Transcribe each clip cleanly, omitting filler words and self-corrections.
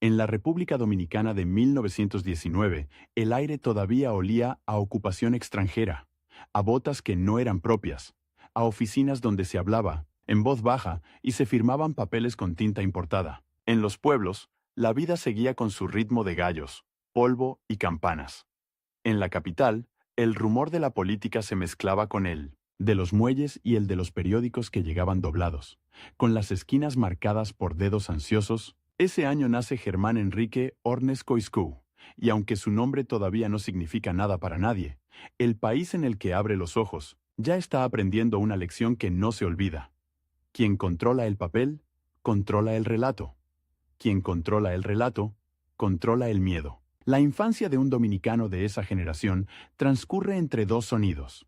En la República Dominicana de 1919, el aire todavía olía a ocupación extranjera, a botas que no eran propias, a oficinas donde se hablaba, en voz baja, y se firmaban papeles con tinta importada. En los pueblos, la vida seguía con su ritmo de gallos, polvo y campanas. En la capital, el rumor de la política se mezclaba con él, de los muelles y el de los periódicos que llegaban doblados, con las esquinas marcadas por dedos ansiosos. Ese año nace Germán Enrique Ornes Coiscú, y aunque su nombre todavía no significa nada para nadie, el país en el que abre los ojos ya está aprendiendo una lección que no se olvida. Quien controla el papel, controla el relato. Quien controla el relato, controla el miedo. La infancia de un dominicano de esa generación transcurre entre dos sonidos,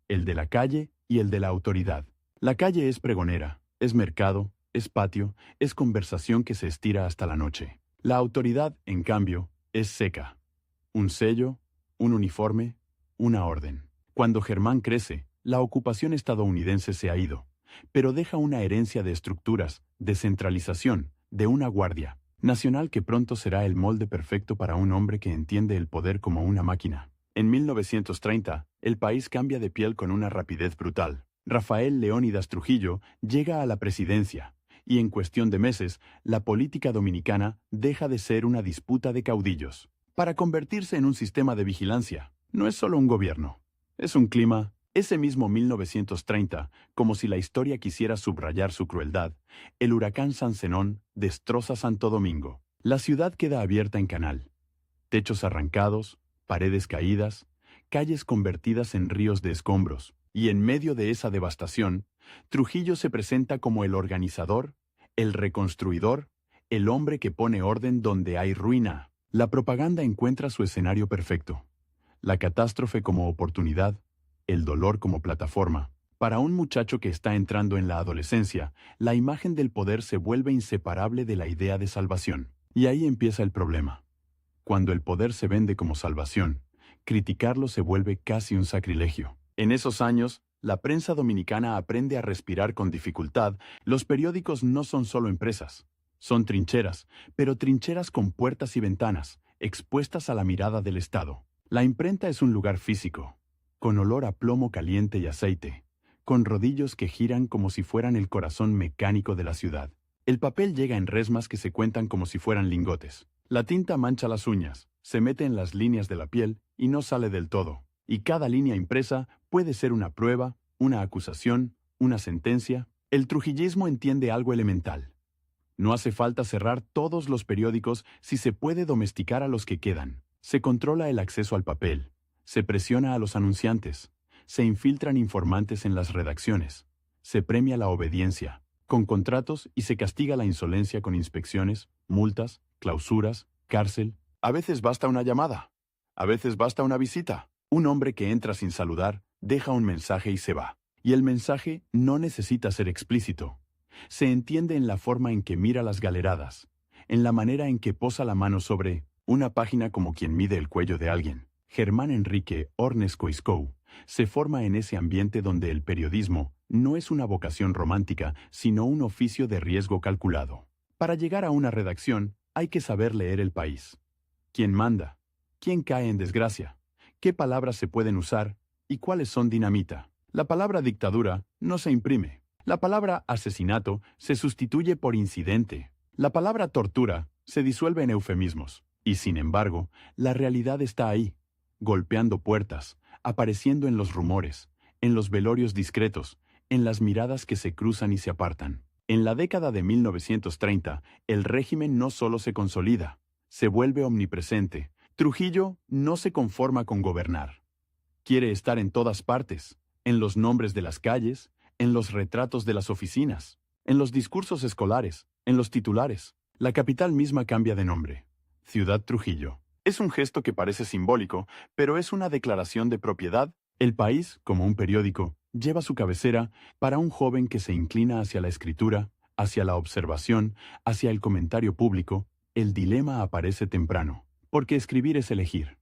el de la calle y el de la autoridad. La calle es pregonera, es mercado, es patio, es conversación que se estira hasta la noche. La autoridad, en cambio, es seca. Un sello, un uniforme, una orden. Cuando Germán crece, la ocupación estadounidense se ha ido, pero deja una herencia de estructuras, de centralización, de una guardia nacional que pronto será el molde perfecto para un hombre que entiende el poder como una máquina. En 1930, el país cambia de piel con una rapidez brutal. Rafael Leónidas Trujillo llega a la presidencia, y en cuestión de meses, la política dominicana deja de ser una disputa de caudillos, para convertirse en un sistema de vigilancia. No es solo un gobierno, es un clima. Ese mismo 1930, como si la historia quisiera subrayar su crueldad, el huracán San Zenón destroza Santo Domingo. La ciudad queda abierta en canal. Techos arrancados, paredes caídas, calles convertidas en ríos de escombros. Y en medio de esa devastación, Trujillo se presenta como el organizador, el reconstruidor, el hombre que pone orden donde hay ruina. La propaganda encuentra su escenario perfecto. La catástrofe como oportunidad, el dolor como plataforma. Para un muchacho que está entrando en la adolescencia, la imagen del poder se vuelve inseparable de la idea de salvación. Y ahí empieza el problema. Cuando el poder se vende como salvación, criticarlo se vuelve casi un sacrilegio. En esos años, la prensa dominicana aprende a respirar con dificultad. Los periódicos no son solo empresas, son trincheras, pero trincheras con puertas y ventanas, expuestas a la mirada del Estado. La imprenta es un lugar físico, con olor a plomo caliente y aceite, con rodillos que giran como si fueran el corazón mecánico de la ciudad. El papel llega en resmas que se cuentan como si fueran lingotes. La tinta mancha las uñas, se mete en las líneas de la piel y no sale del todo. Y cada línea impresa puede ser una prueba, una acusación, una sentencia. El trujillismo entiende algo elemental. No hace falta cerrar todos los periódicos si se puede domesticar a los que quedan. Se controla el acceso al papel. Se presiona a los anunciantes, se infiltran informantes en las redacciones, se premia la obediencia, con contratos y se castiga la insolencia con inspecciones, multas, clausuras, cárcel. A veces basta una llamada, a veces basta una visita. Un hombre que entra sin saludar, deja un mensaje y se va. Y el mensaje no necesita ser explícito. Se entiende en la forma en que mira las galeradas, en la manera en que posa la mano sobre una página como quien mide el cuello de alguien. Germán Enrique Ornes Coiscou se forma en ese ambiente donde el periodismo no es una vocación romántica, sino un oficio de riesgo calculado. Para llegar a una redacción, hay que saber leer el país. ¿Quién manda? ¿Quién cae en desgracia? ¿Qué palabras se pueden usar? ¿Y cuáles son dinamita? La palabra dictadura no se imprime. La palabra asesinato se sustituye por incidente. La palabra tortura se disuelve en eufemismos. Y sin embargo, la realidad está ahí, golpeando puertas, apareciendo en los rumores, en los velorios discretos, en las miradas que se cruzan y se apartan. En la década de 1930, el régimen no solo se consolida, se vuelve omnipresente. Trujillo no se conforma con gobernar. Quiere estar en todas partes, en los nombres de las calles, en los retratos de las oficinas, en los discursos escolares, en los titulares. La capital misma cambia de nombre. Ciudad Trujillo. Es un gesto que parece simbólico, pero es una declaración de propiedad. El País, como un periódico, lleva su cabecera para un joven que se inclina hacia la escritura, hacia la observación, hacia el comentario público. El dilema aparece temprano, porque escribir es elegir.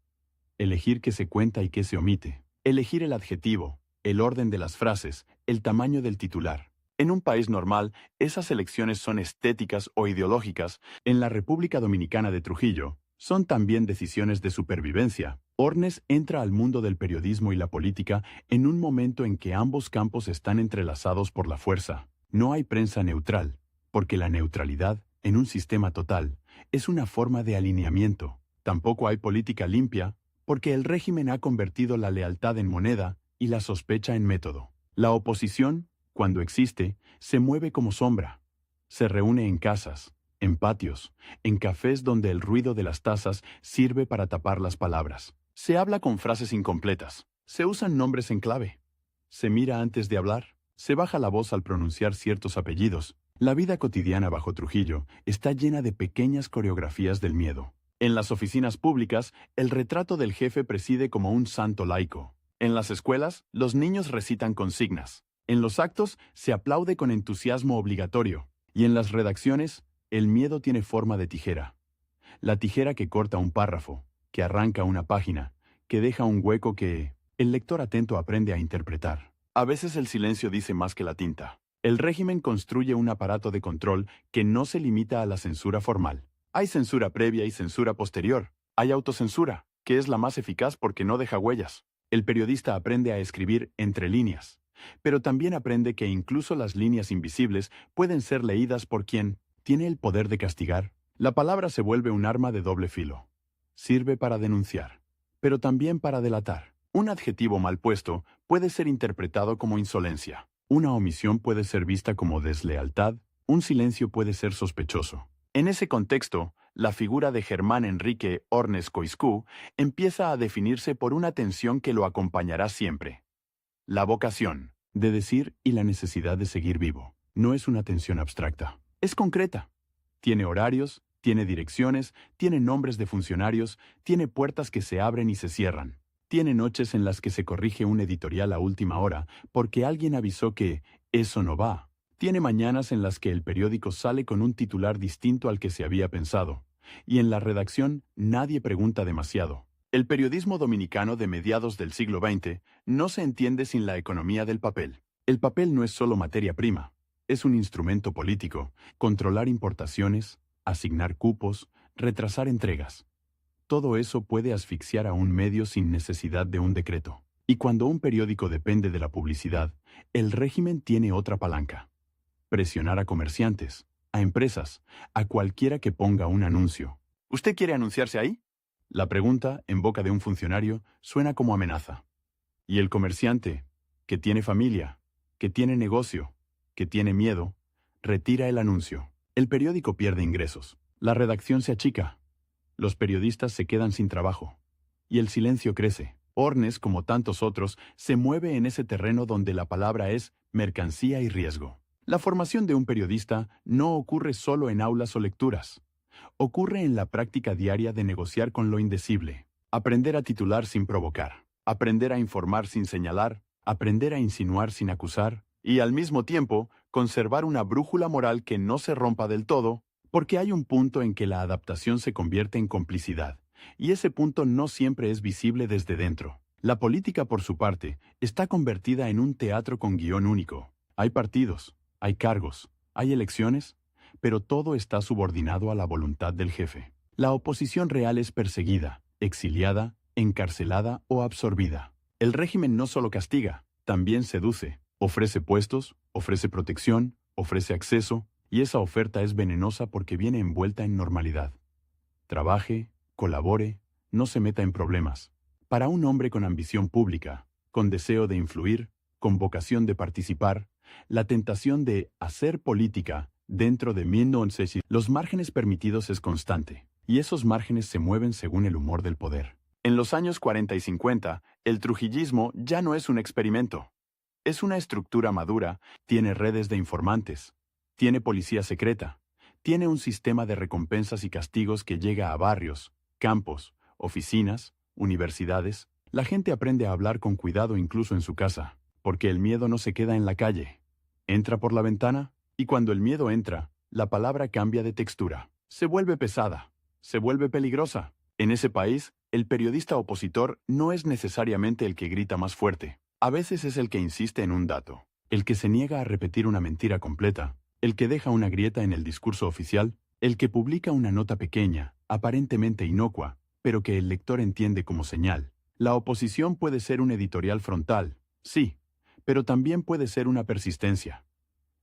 Elegir qué se cuenta y qué se omite. Elegir el adjetivo, el orden de las frases, el tamaño del titular. En un país normal, esas elecciones son estéticas o ideológicas. En la República Dominicana de Trujillo, son también decisiones de supervivencia. Ornes entra al mundo del periodismo y la política en un momento en que ambos campos están entrelazados por la fuerza. No hay prensa neutral, porque la neutralidad, en un sistema total, es una forma de alineamiento. Tampoco hay política limpia, porque el régimen ha convertido la lealtad en moneda y la sospecha en método. La oposición, cuando existe, se mueve como sombra. Se reúne en casas, en patios, en cafés donde el ruido de las tazas sirve para tapar las palabras. Se habla con frases incompletas. Se usan nombres en clave. Se mira antes de hablar. Se baja la voz al pronunciar ciertos apellidos. La vida cotidiana bajo Trujillo está llena de pequeñas coreografías del miedo. En las oficinas públicas, el retrato del jefe preside como un santo laico. En las escuelas, los niños recitan consignas. En los actos, se aplaude con entusiasmo obligatorio. Y en las redacciones, el miedo tiene forma de tijera. La tijera que corta un párrafo, que arranca una página, que deja un hueco que el lector atento aprende a interpretar. A veces el silencio dice más que la tinta. El régimen construye un aparato de control que no se limita a la censura formal. Hay censura previa y censura posterior. Hay autocensura, que es la más eficaz porque no deja huellas. El periodista aprende a escribir entre líneas, pero también aprende que incluso las líneas invisibles pueden ser leídas por quien tiene el poder de castigar. La palabra se vuelve un arma de doble filo. Sirve para denunciar, pero también para delatar. Un adjetivo mal puesto puede ser interpretado como insolencia. Una omisión puede ser vista como deslealtad. Un silencio puede ser sospechoso. En ese contexto, la figura de Germán Enrique Ornes Coixcú empieza a definirse por una tensión que lo acompañará siempre. La vocación de decir y la necesidad de seguir vivo. No es una tensión abstracta. Es concreta. Tiene horarios, tiene direcciones, tiene nombres de funcionarios, tiene puertas que se abren y se cierran. Tiene noches en las que se corrige un editorial a última hora porque alguien avisó que eso no va. Tiene mañanas en las que el periódico sale con un titular distinto al que se había pensado. Y en la redacción nadie pregunta demasiado. El periodismo dominicano de mediados del siglo XX no se entiende sin la economía del papel. El papel no es solo materia prima. Es un instrumento político. Controlar importaciones, asignar cupos, retrasar entregas. Todo eso puede asfixiar a un medio sin necesidad de un decreto. Y cuando un periódico depende de la publicidad, el régimen tiene otra palanca. Presionar a comerciantes, a empresas, a cualquiera que ponga un anuncio. ¿Usted quiere anunciarse ahí? La pregunta, en boca de un funcionario, suena como amenaza. Y el comerciante, que tiene familia, que tiene negocio, que tiene miedo, retira el anuncio. El periódico pierde ingresos. La redacción se achica. Los periodistas se quedan sin trabajo. Y el silencio crece. Ornes, como tantos otros, se mueve en ese terreno donde la palabra es mercancía y riesgo. La formación de un periodista no ocurre solo en aulas o lecturas. Ocurre en la práctica diaria de negociar con lo indecible. Aprender a titular sin provocar. Aprender a informar sin señalar. Aprender a insinuar sin acusar. Y al mismo tiempo, conservar una brújula moral que no se rompa del todo, porque hay un punto en que la adaptación se convierte en complicidad, y ese punto no siempre es visible desde dentro. La política, por su parte, está convertida en un teatro con guión único. Hay partidos, hay cargos, hay elecciones, pero todo está subordinado a la voluntad del jefe. La oposición real es perseguida, exiliada, encarcelada o absorbida. El régimen no solo castiga, también seduce. Ofrece puestos, ofrece protección, ofrece acceso, y esa oferta es venenosa porque viene envuelta en normalidad. Trabaje, colabore, no se meta en problemas. Para un hombre con ambición pública, con deseo de influir, con vocación de participar, la tentación de hacer política dentro de 1900, los márgenes permitidos es constante, y esos márgenes se mueven según el humor del poder. En los años 40 y 50, el trujillismo ya no es un experimento. Es una estructura madura, tiene redes de informantes, tiene policía secreta, tiene un sistema de recompensas y castigos que llega a barrios, campos, oficinas, universidades. La gente aprende a hablar con cuidado incluso en su casa, porque el miedo no se queda en la calle. Entra por la ventana, y cuando el miedo entra, la palabra cambia de textura. Se vuelve pesada, se vuelve peligrosa. En ese país, el periodista opositor no es necesariamente el que grita más fuerte. A veces es el que insiste en un dato. el que se niega a repetir una mentira completa, el que deja una grieta en el discurso oficial, el que publica una nota pequeña, aparentemente inocua, pero que el lector entiende como señal. La oposición puede ser un editorial frontal, sí, pero también puede ser una persistencia.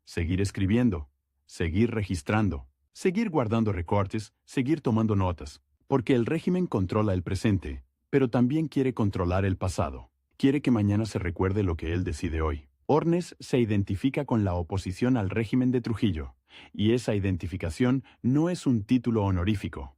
Seguir escribiendo, seguir registrando, seguir guardando recortes, seguir tomando notas, porque el régimen controla el presente, pero también quiere controlar el pasado. Quiere que mañana se recuerde lo que él decide hoy. Ornes se identifica con la oposición al régimen de Trujillo, y esa identificación no es un título honorífico.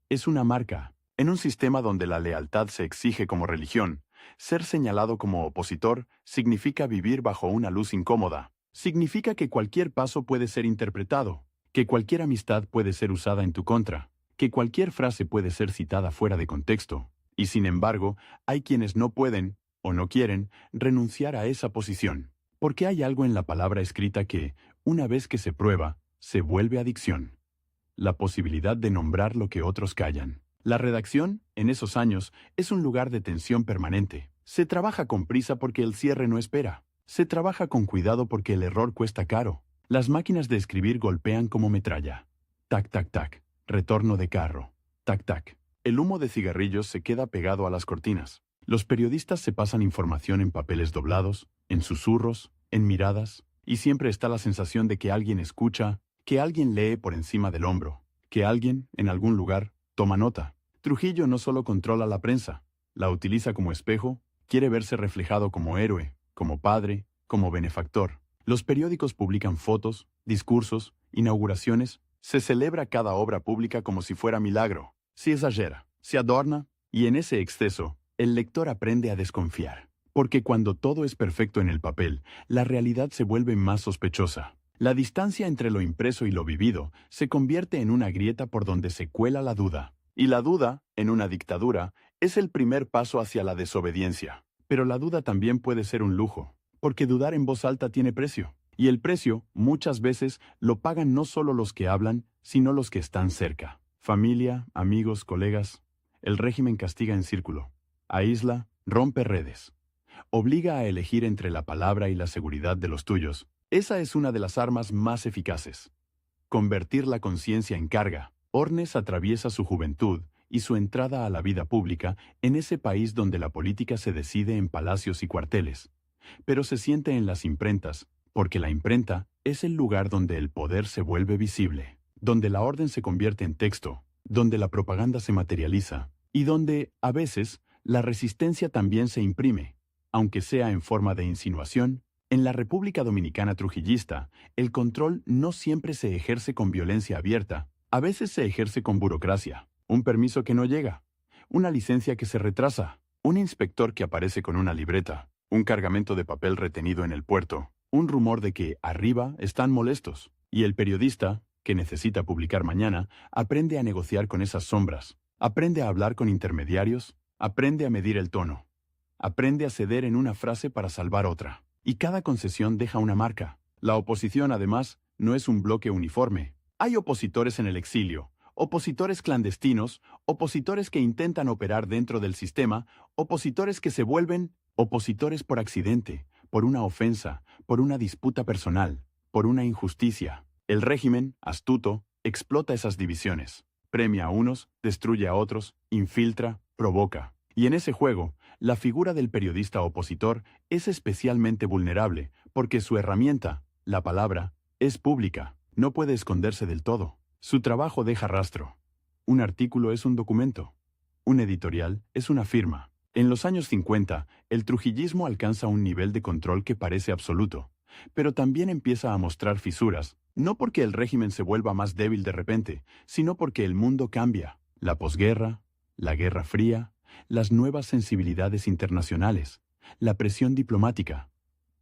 Es una marca. En un sistema donde la lealtad se exige como religión, ser señalado como opositor significa vivir bajo una luz incómoda. Significa que cualquier paso puede ser interpretado, que cualquier amistad puede ser usada en tu contra, que cualquier frase puede ser citada fuera de contexto. Y sin embargo, hay quienes no pueden, o no quieren, renunciar a esa posición. Porque hay algo en la palabra escrita que, una vez que se prueba, se vuelve adicción. La posibilidad de nombrar lo que otros callan. La redacción, en esos años, es un lugar de tensión permanente. Se trabaja con prisa porque el cierre no espera. Se trabaja con cuidado porque el error cuesta caro. Las máquinas de escribir golpean como metralla. Tac, tac, tac. Retorno de carro. Tac, tac. El humo de cigarrillos se queda pegado a las cortinas. Los periodistas se pasan información en papeles doblados, en susurros, en miradas, y siempre está la sensación de que alguien escucha, que alguien lee por encima del hombro, que alguien, en algún lugar, toma nota. Trujillo no solo controla la prensa, la utiliza como espejo, quiere verse reflejado como héroe, como padre, como benefactor. Los periódicos publican fotos, discursos, inauguraciones, se celebra cada obra pública como si fuera milagro. Se exagera, se adorna, y en ese exceso, el lector aprende a desconfiar. Porque cuando todo es perfecto en el papel, la realidad se vuelve más sospechosa. La distancia entre lo impreso y lo vivido se convierte en una grieta por donde se cuela la duda. Y la duda, en una dictadura, es el primer paso hacia la desobediencia. Pero la duda también puede ser un lujo, porque dudar en voz alta tiene precio. Y el precio, muchas veces, lo pagan no solo los que hablan, sino los que están cerca. Familia, amigos, colegas. El régimen castiga en círculo. Aísla, rompe redes. Obliga a elegir entre la palabra y la seguridad de los tuyos. Esa es una de las armas más eficaces. Convertir la conciencia en carga. Ornes atraviesa su juventud y su entrada a la vida pública en ese país donde la política se decide en palacios y cuarteles. Pero se siente en las imprentas, porque la imprenta es el lugar donde el poder se vuelve visible, donde la orden se convierte en texto, donde la propaganda se materializa, y donde, a veces, la resistencia también se imprime, aunque sea en forma de insinuación. En la República Dominicana trujillista, el control no siempre se ejerce con violencia abierta, a veces se ejerce con burocracia, un permiso que no llega, una licencia que se retrasa, un inspector que aparece con una libreta, un cargamento de papel retenido en el puerto, un rumor de que arriba están molestos, y el periodista, que necesita publicar mañana, aprende a negociar con esas sombras, aprende a hablar con intermediarios, aprende a medir el tono, aprende a ceder en una frase para salvar otra. Y cada concesión deja una marca. La oposición, además, no es un bloque uniforme. Hay opositores en el exilio, opositores clandestinos, opositores que intentan operar dentro del sistema, opositores que se vuelven opositores por accidente, por una ofensa, por una disputa personal, por una injusticia. El régimen, astuto, explota esas divisiones. Premia a unos, destruye a otros, infiltra, provoca. Y en ese juego, la figura del periodista opositor es especialmente vulnerable, porque su herramienta, la palabra, es pública, no puede esconderse del todo. Su trabajo deja rastro. Un artículo es un documento. Un editorial es una firma. En los años 50, el trujillismo alcanza un nivel de control que parece absoluto, pero también empieza a mostrar fisuras, no porque el régimen se vuelva más débil de repente, sino porque el mundo cambia. La posguerra, la Guerra Fría, las nuevas sensibilidades internacionales, la presión diplomática.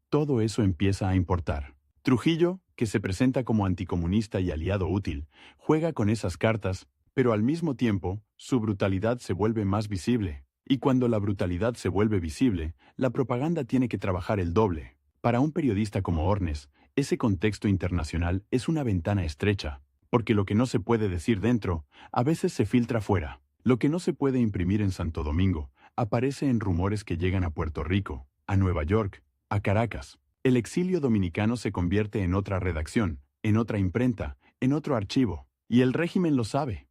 Todo eso empieza a importar. Trujillo, que se presenta como anticomunista y aliado útil, juega con esas cartas, pero al mismo tiempo, su brutalidad se vuelve más visible. Y cuando la brutalidad se vuelve visible, la propaganda tiene que trabajar el doble. Para un periodista como Ornes, ese contexto internacional es una ventana estrecha, porque lo que no se puede decir dentro, a veces se filtra fuera. Lo que no se puede imprimir en Santo Domingo, aparece en rumores que llegan a Puerto Rico, a Nueva York, a Caracas. El exilio dominicano se convierte en otra redacción, en otra imprenta, en otro archivo, y el régimen lo sabe.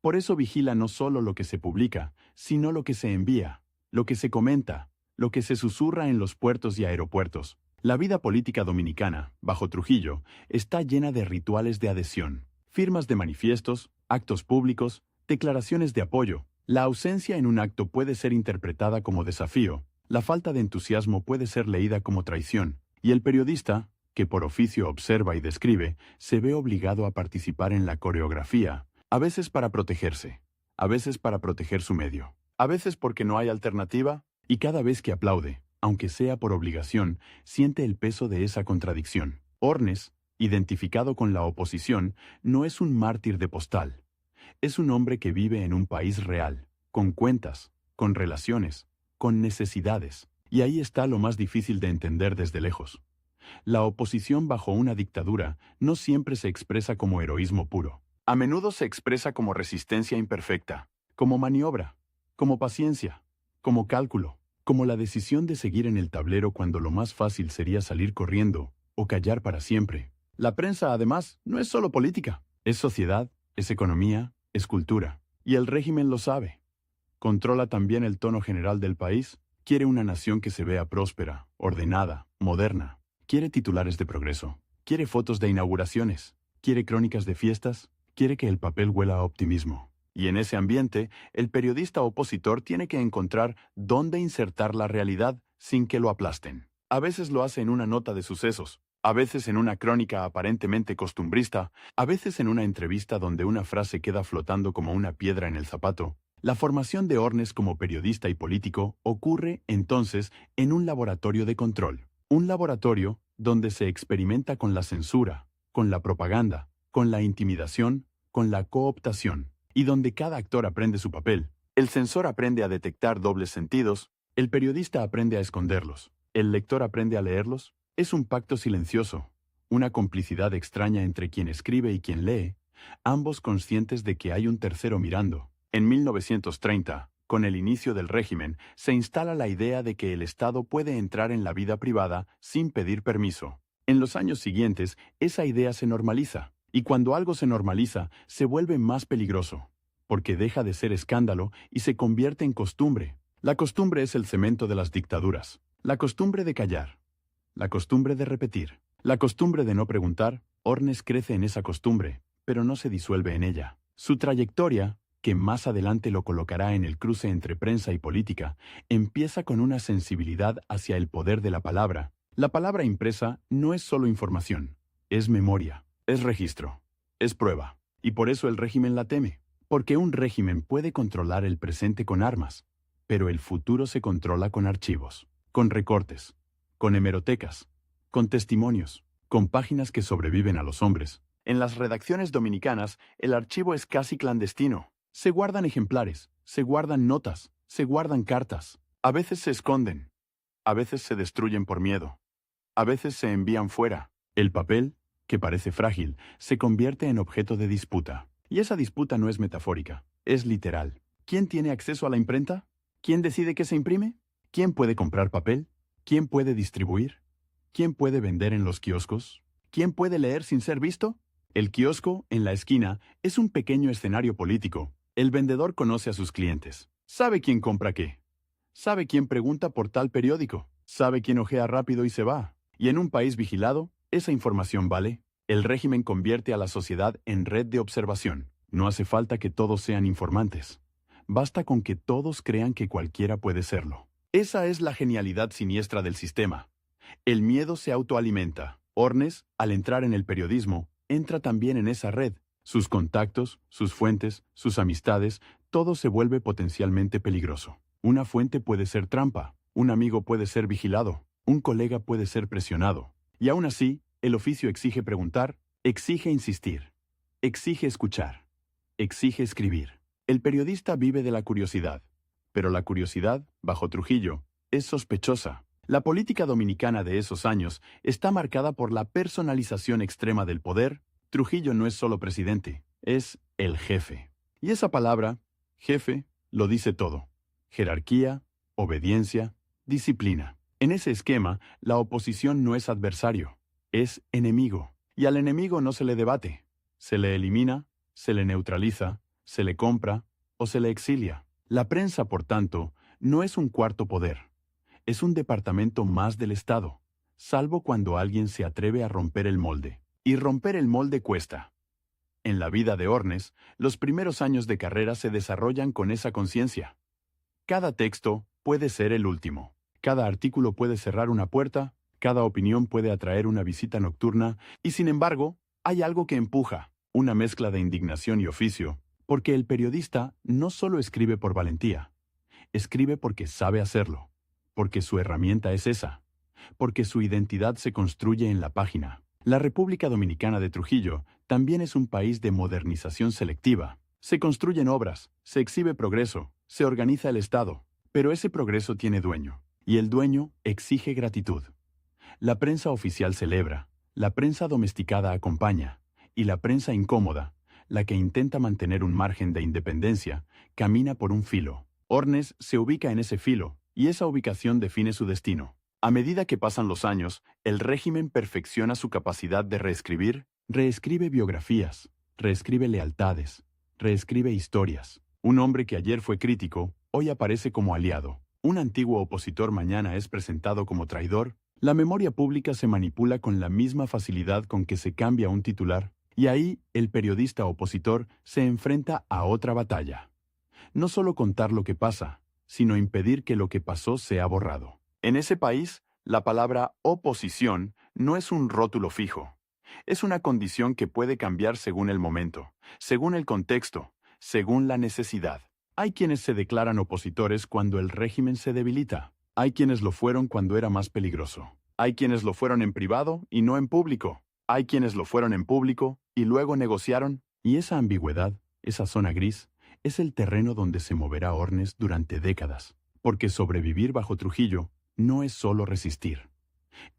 Por eso vigila no solo lo que se publica, sino lo que se envía, lo que se comenta, lo que se susurra en los puertos y aeropuertos. La vida política dominicana, bajo Trujillo, está llena de rituales de adhesión, firmas de manifiestos, actos públicos, declaraciones de apoyo. La ausencia en un acto puede ser interpretada como desafío, la falta de entusiasmo puede ser leída como traición, y el periodista, que por oficio observa y describe, se ve obligado a participar en la coreografía, a veces para protegerse, a veces para proteger su medio, a veces porque no hay alternativa, y cada vez que aplaude, aunque sea por obligación, siente el peso de esa contradicción. Ornes, identificado con la oposición, no es un mártir de postal. Es un hombre que vive en un país real, con cuentas, con relaciones, con necesidades. Y ahí está lo más difícil de entender desde lejos. La oposición bajo una dictadura no siempre se expresa como heroísmo puro. A menudo se expresa como resistencia imperfecta, como maniobra, como paciencia, como cálculo, como la decisión de seguir en el tablero cuando lo más fácil sería salir corriendo o callar para siempre. La prensa, además, no es solo política, es sociedad, es economía, es cultura. Y el régimen lo sabe. Controla también el tono general del país. Quiere una nación que se vea próspera, ordenada, moderna. Quiere titulares de progreso. Quiere fotos de inauguraciones. Quiere crónicas de fiestas. Quiere que el papel huela a optimismo. Y en ese ambiente, el periodista opositor tiene que encontrar dónde insertar la realidad sin que lo aplasten. A veces lo hace en una nota de sucesos, a veces en una crónica aparentemente costumbrista, a veces en una entrevista donde una frase queda flotando como una piedra en el zapato. La formación de Ornes como periodista y político ocurre, entonces, en un laboratorio de control. Un laboratorio donde se experimenta con la censura, con la propaganda, con la intimidación, con la cooptación, y donde cada actor aprende su papel. El censor aprende a detectar dobles sentidos, el periodista aprende a esconderlos, el lector aprende a leerlos. Es un pacto silencioso, una complicidad extraña entre quien escribe y quien lee, ambos conscientes de que hay un tercero mirando. En 1930, con el inicio del régimen, se instala la idea de que el Estado puede entrar en la vida privada sin pedir permiso. En los años siguientes, esa idea se normaliza, y cuando algo se normaliza, se vuelve más peligroso, porque deja de ser escándalo y se convierte en costumbre. La costumbre es el cemento de las dictaduras, la costumbre de callar, la costumbre de repetir, la costumbre de no preguntar. Ornes crece en esa costumbre, pero no se disuelve en ella. Su trayectoria, que más adelante lo colocará en el cruce entre prensa y política, empieza con una sensibilidad hacia el poder de la palabra. La palabra impresa no es solo información, es memoria, es registro, es prueba. Y por eso el régimen la teme, porque un régimen puede controlar el presente con armas, pero el futuro se controla con archivos, con recortes, con hemerotecas, con testimonios, con páginas que sobreviven a los hombres. En las redacciones dominicanas, el archivo es casi clandestino. Se guardan ejemplares, se guardan notas, se guardan cartas. A veces se esconden, a veces se destruyen por miedo, a veces se envían fuera. El papel, que parece frágil, se convierte en objeto de disputa. Y esa disputa no es metafórica, es literal. ¿Quién tiene acceso a la imprenta? ¿Quién decide qué se imprime? ¿Quién puede comprar papel? ¿Quién puede distribuir? ¿Quién puede vender en los kioscos? ¿Quién puede leer sin ser visto? El kiosco, en la esquina, es un pequeño escenario político. El vendedor conoce a sus clientes. Sabe quién compra qué. Sabe quién pregunta por tal periódico. Sabe quién ojea rápido y se va. Y en un país vigilado, esa información vale. El régimen convierte a la sociedad en red de observación. No hace falta que todos sean informantes. Basta con que todos crean que cualquiera puede serlo. Esa es la genialidad siniestra del sistema. El miedo se autoalimenta. Ornes, al entrar en el periodismo, entra también en esa red. Sus contactos, sus fuentes, sus amistades, todo se vuelve potencialmente peligroso. Una fuente puede ser trampa, un amigo puede ser vigilado, un colega puede ser presionado. Y aún así, el oficio exige preguntar, exige insistir, exige escuchar, exige escribir. El periodista vive de la curiosidad, pero la curiosidad, bajo Trujillo, es sospechosa. La política dominicana de esos años está marcada por la personalización extrema del poder. Trujillo no es solo presidente, es el jefe. Y esa palabra, jefe, lo dice todo. Jerarquía, obediencia, disciplina. En ese esquema, la oposición no es adversario, es enemigo. Y al enemigo no se le debate, se le elimina, se le neutraliza, se le compra o se le exilia. La prensa, por tanto, no es un cuarto poder, es un departamento más del Estado, salvo cuando alguien se atreve a romper el molde. Y romper el molde cuesta. En la vida de Ornes, los primeros años de carrera se desarrollan con esa conciencia. Cada texto puede ser el último. Cada artículo puede cerrar una puerta, cada opinión puede atraer una visita nocturna, y sin embargo, hay algo que empuja, una mezcla de indignación y oficio, porque el periodista no solo escribe por valentía, escribe porque sabe hacerlo, porque su herramienta es esa, porque su identidad se construye en la página. La República Dominicana de Trujillo también es un país de modernización selectiva. Se construyen obras, se exhibe progreso, se organiza el Estado, pero ese progreso tiene dueño, y el dueño exige gratitud. La prensa oficial celebra, la prensa domesticada acompaña, y la prensa incómoda, la que intenta mantener un margen de independencia, camina por un filo. Ornes se ubica en ese filo, y esa ubicación define su destino. A medida que pasan los años, el régimen perfecciona su capacidad de reescribir, reescribe biografías, reescribe lealtades, reescribe historias. Un hombre que ayer fue crítico, hoy aparece como aliado. Un antiguo opositor mañana es presentado como traidor. La memoria pública se manipula con la misma facilidad con que se cambia un titular, y ahí el periodista opositor se enfrenta a otra batalla. No solo contar lo que pasa, sino impedir que lo que pasó sea borrado. En ese país, la palabra oposición no es un rótulo fijo. Es una condición que puede cambiar según el momento, según el contexto, según la necesidad. Hay quienes se declaran opositores cuando el régimen se debilita. Hay quienes lo fueron cuando era más peligroso. Hay quienes lo fueron en privado y no en público. Hay quienes lo fueron en público y luego negociaron. Y esa ambigüedad, esa zona gris, es el terreno donde se moverá Ornes durante décadas. Porque sobrevivir bajo Trujillo no es solo resistir.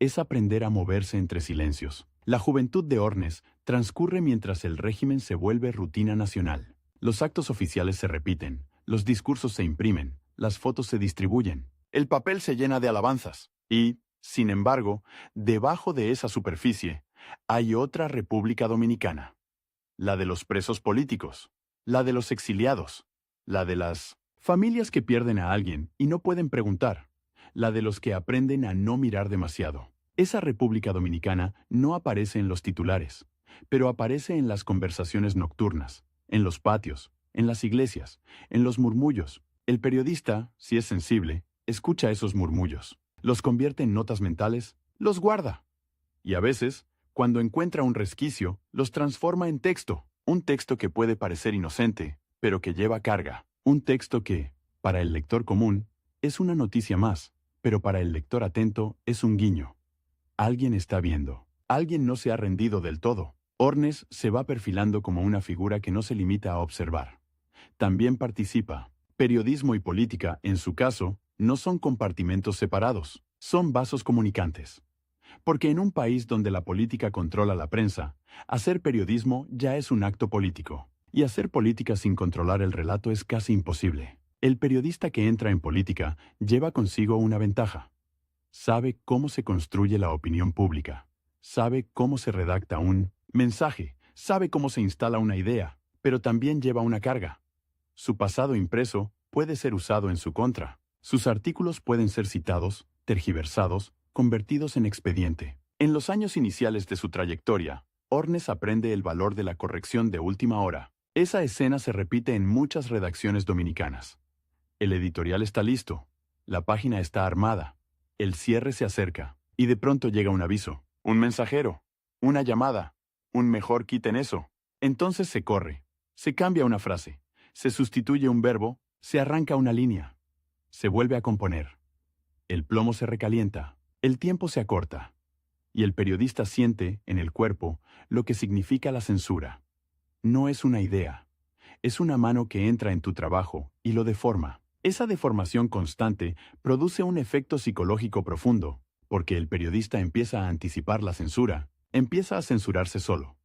Es aprender a moverse entre silencios. La juventud de Ornes transcurre mientras el régimen se vuelve rutina nacional. Los actos oficiales se repiten, los discursos se imprimen, las fotos se distribuyen. El papel se llena de alabanzas. Y, sin embargo, debajo de esa superficie, hay otra República Dominicana. La de los presos políticos, la de los exiliados, la de las familias que pierden a alguien y no pueden preguntar, la de los que aprenden a no mirar demasiado. Esa República Dominicana no aparece en los titulares, pero aparece en las conversaciones nocturnas, en los patios, en las iglesias, en los murmullos. El periodista, si es sensible, escucha esos murmullos, los convierte en notas mentales, los guarda. Y a veces, cuando encuentra un resquicio, los transforma en texto, un texto que puede parecer inocente, pero que lleva carga, un texto que, para el lector común, es una noticia más, pero para el lector atento es un guiño. Alguien está viendo. Alguien no se ha rendido del todo. Ornes se va perfilando como una figura que no se limita a observar. También participa. Periodismo y política, en su caso, no son compartimentos separados, son vasos comunicantes. Porque en un país donde la política controla la prensa, hacer periodismo ya es un acto político. Y hacer política sin controlar el relato es casi imposible. El periodista que entra en política lleva consigo una ventaja. Sabe cómo se construye la opinión pública. Sabe cómo se redacta un mensaje. Sabe cómo se instala una idea, pero también lleva una carga. Su pasado impreso puede ser usado en su contra. Sus artículos pueden ser citados, tergiversados, convertidos en expediente. En los años iniciales de su trayectoria, Ornes aprende el valor de la corrección de última hora. Esa escena se repite en muchas redacciones dominicanas. El editorial está listo, la página está armada, el cierre se acerca, y de pronto llega un aviso, un mensajero, una llamada, un mejor quiten eso. Entonces se corre, se cambia una frase, se sustituye un verbo, se arranca una línea, se vuelve a componer. El plomo se recalienta, el tiempo se acorta, y el periodista siente, en el cuerpo, lo que significa la censura. No es una idea, es una mano que entra en tu trabajo y lo deforma. Esa deformación constante produce un efecto psicológico profundo, porque el periodista empieza a anticipar la censura, empieza a censurarse solo,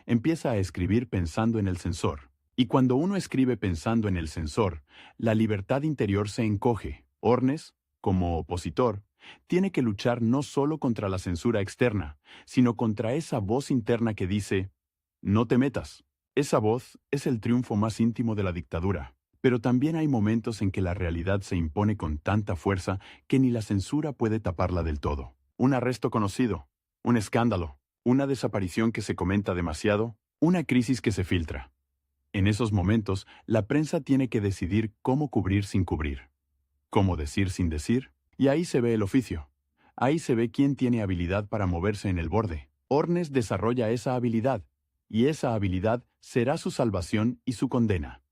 empieza a escribir pensando en el censor. Y cuando uno escribe pensando en el censor, la libertad interior se encoge. Ornes, como opositor, Tiene que luchar no solo contra la censura externa, sino contra esa voz interna que dice, no te metas. Esa voz es el triunfo más íntimo de la dictadura. Pero también hay momentos en que la realidad se impone con tanta fuerza que ni la censura puede taparla del todo. Un arresto conocido, un escándalo, una desaparición que se comenta demasiado, una crisis que se filtra. En esos momentos, la prensa tiene que decidir cómo cubrir sin cubrir, cómo decir sin decir, y ahí se ve el oficio. Ahí se ve quién tiene habilidad para moverse en el borde. Ornes desarrolla esa habilidad, y esa habilidad será su salvación y su condena.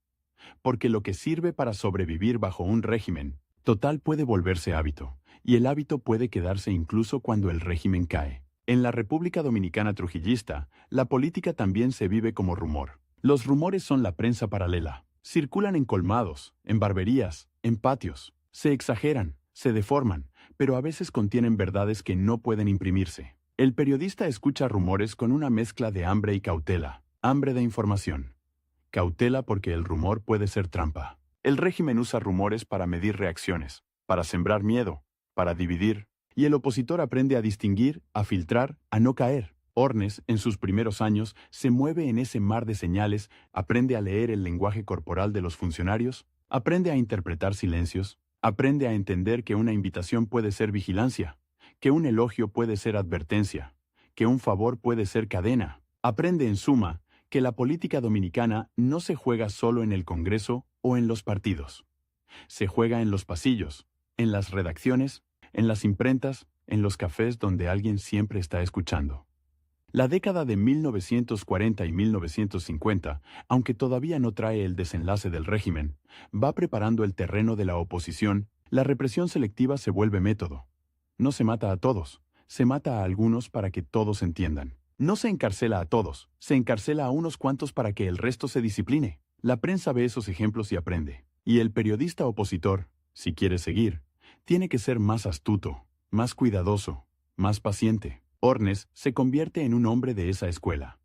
Porque lo que sirve para sobrevivir bajo un régimen total puede volverse hábito, y el hábito puede quedarse incluso cuando el régimen cae. En la República Dominicana trujillista, la política también se vive como rumor. Los rumores son la prensa paralela. Circulan en colmados, en barberías, en patios. Se exageran, se deforman, pero a veces contienen verdades que no pueden imprimirse. El periodista escucha rumores con una mezcla de hambre y cautela, hambre de información. Cautela porque el rumor puede ser trampa. El régimen usa rumores para medir reacciones, para sembrar miedo, para dividir, y el opositor aprende a distinguir, a filtrar, a no caer. Ornes, en sus primeros años, se mueve en ese mar de señales, aprende a leer el lenguaje corporal de los funcionarios, aprende a interpretar silencios, aprende a entender que una invitación puede ser vigilancia, que un elogio puede ser advertencia, que un favor puede ser cadena. Aprende, en suma, que la política dominicana no se juega solo en el Congreso o en los partidos. Se juega en los pasillos, en las redacciones, en las imprentas, en los cafés donde alguien siempre está escuchando. La década de 1940 y 1950, aunque todavía no trae el desenlace del régimen, va preparando el terreno de la oposición. La represión selectiva se vuelve método. No se mata a todos, se mata a algunos para que todos entiendan. No se encarcela a todos, se encarcela a unos cuantos para que el resto se discipline. La prensa ve esos ejemplos y aprende. Y el periodista opositor, si quiere seguir, tiene que ser más astuto, más cuidadoso, más paciente. Ornes se convierte en un hombre de esa escuela,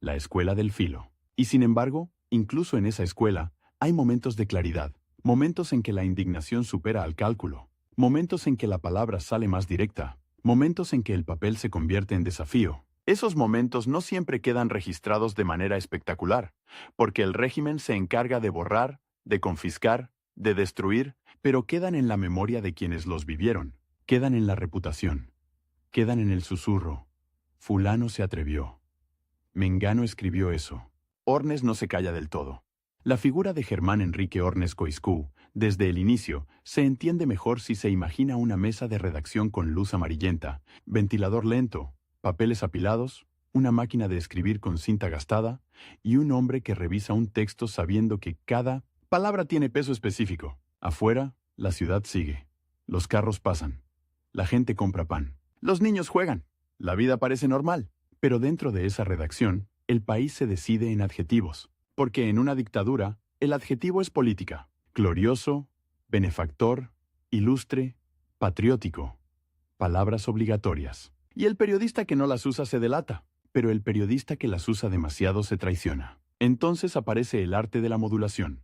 la escuela del filo. Y sin embargo, incluso en esa escuela, hay momentos de claridad, momentos en que la indignación supera al cálculo, momentos en que la palabra sale más directa, momentos en que el papel se convierte en desafío. Esos momentos no siempre quedan registrados de manera espectacular, porque el régimen se encarga de borrar, de confiscar, de destruir, pero quedan en la memoria de quienes los vivieron, quedan en la reputación, quedan en el susurro. Fulano se atrevió. Mengano escribió eso. Ornes no se calla del todo. La figura de Germán Enrique Ornes Coixcú, desde el inicio, se entiende mejor si se imagina una mesa de redacción con luz amarillenta, ventilador lento, papeles apilados, una máquina de escribir con cinta gastada y un hombre que revisa un texto sabiendo que cada palabra tiene peso específico. Afuera, la ciudad sigue. Los carros pasan. La gente compra pan. Los niños juegan. La vida parece normal. Pero dentro de esa redacción, el país se decide en adjetivos. Porque en una dictadura, el adjetivo es política. Glorioso, benefactor, ilustre, patriótico. Palabras obligatorias. Y el periodista que no las usa se delata. Pero el periodista que las usa demasiado se traiciona. Entonces aparece el arte de la modulación.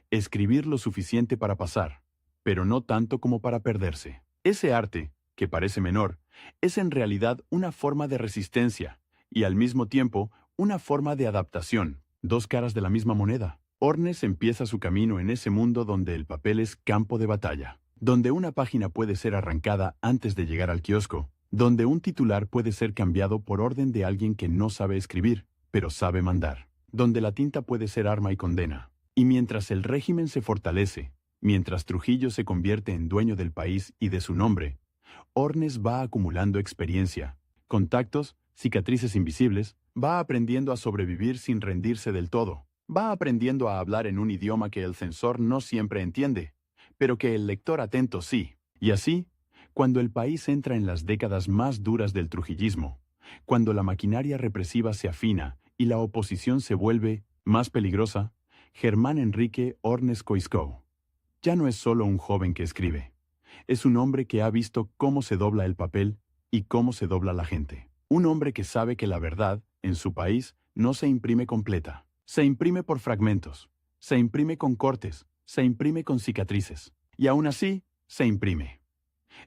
Escribir lo suficiente para pasar, pero no tanto como para perderse. Ese arte, que parece menor, es en realidad una forma de resistencia y al mismo tiempo una forma de adaptación, dos caras de la misma moneda. Ornes empieza su camino en ese mundo donde el papel es campo de batalla, donde una página puede ser arrancada antes de llegar al kiosco, donde un titular puede ser cambiado por orden de alguien que no sabe escribir, pero sabe mandar, donde la tinta puede ser arma y condena. Y mientras el régimen se fortalece, mientras Trujillo se convierte en dueño del país y de su nombre, Ornes va acumulando experiencia, contactos, cicatrices invisibles, va aprendiendo a sobrevivir sin rendirse del todo, va aprendiendo a hablar en un idioma que el censor no siempre entiende, pero que el lector atento sí. Y así, cuando el país entra en las décadas más duras del trujillismo, cuando la maquinaria represiva se afina y la oposición se vuelve más peligrosa, Germán Enrique Ornes Coixcú ya no es solo un joven que escribe. Es un hombre que ha visto cómo se dobla el papel y cómo se dobla la gente. Un hombre que sabe que la verdad, en su país, no se imprime completa. Se imprime por fragmentos, se imprime con cortes, se imprime con cicatrices. Y aún así, se imprime.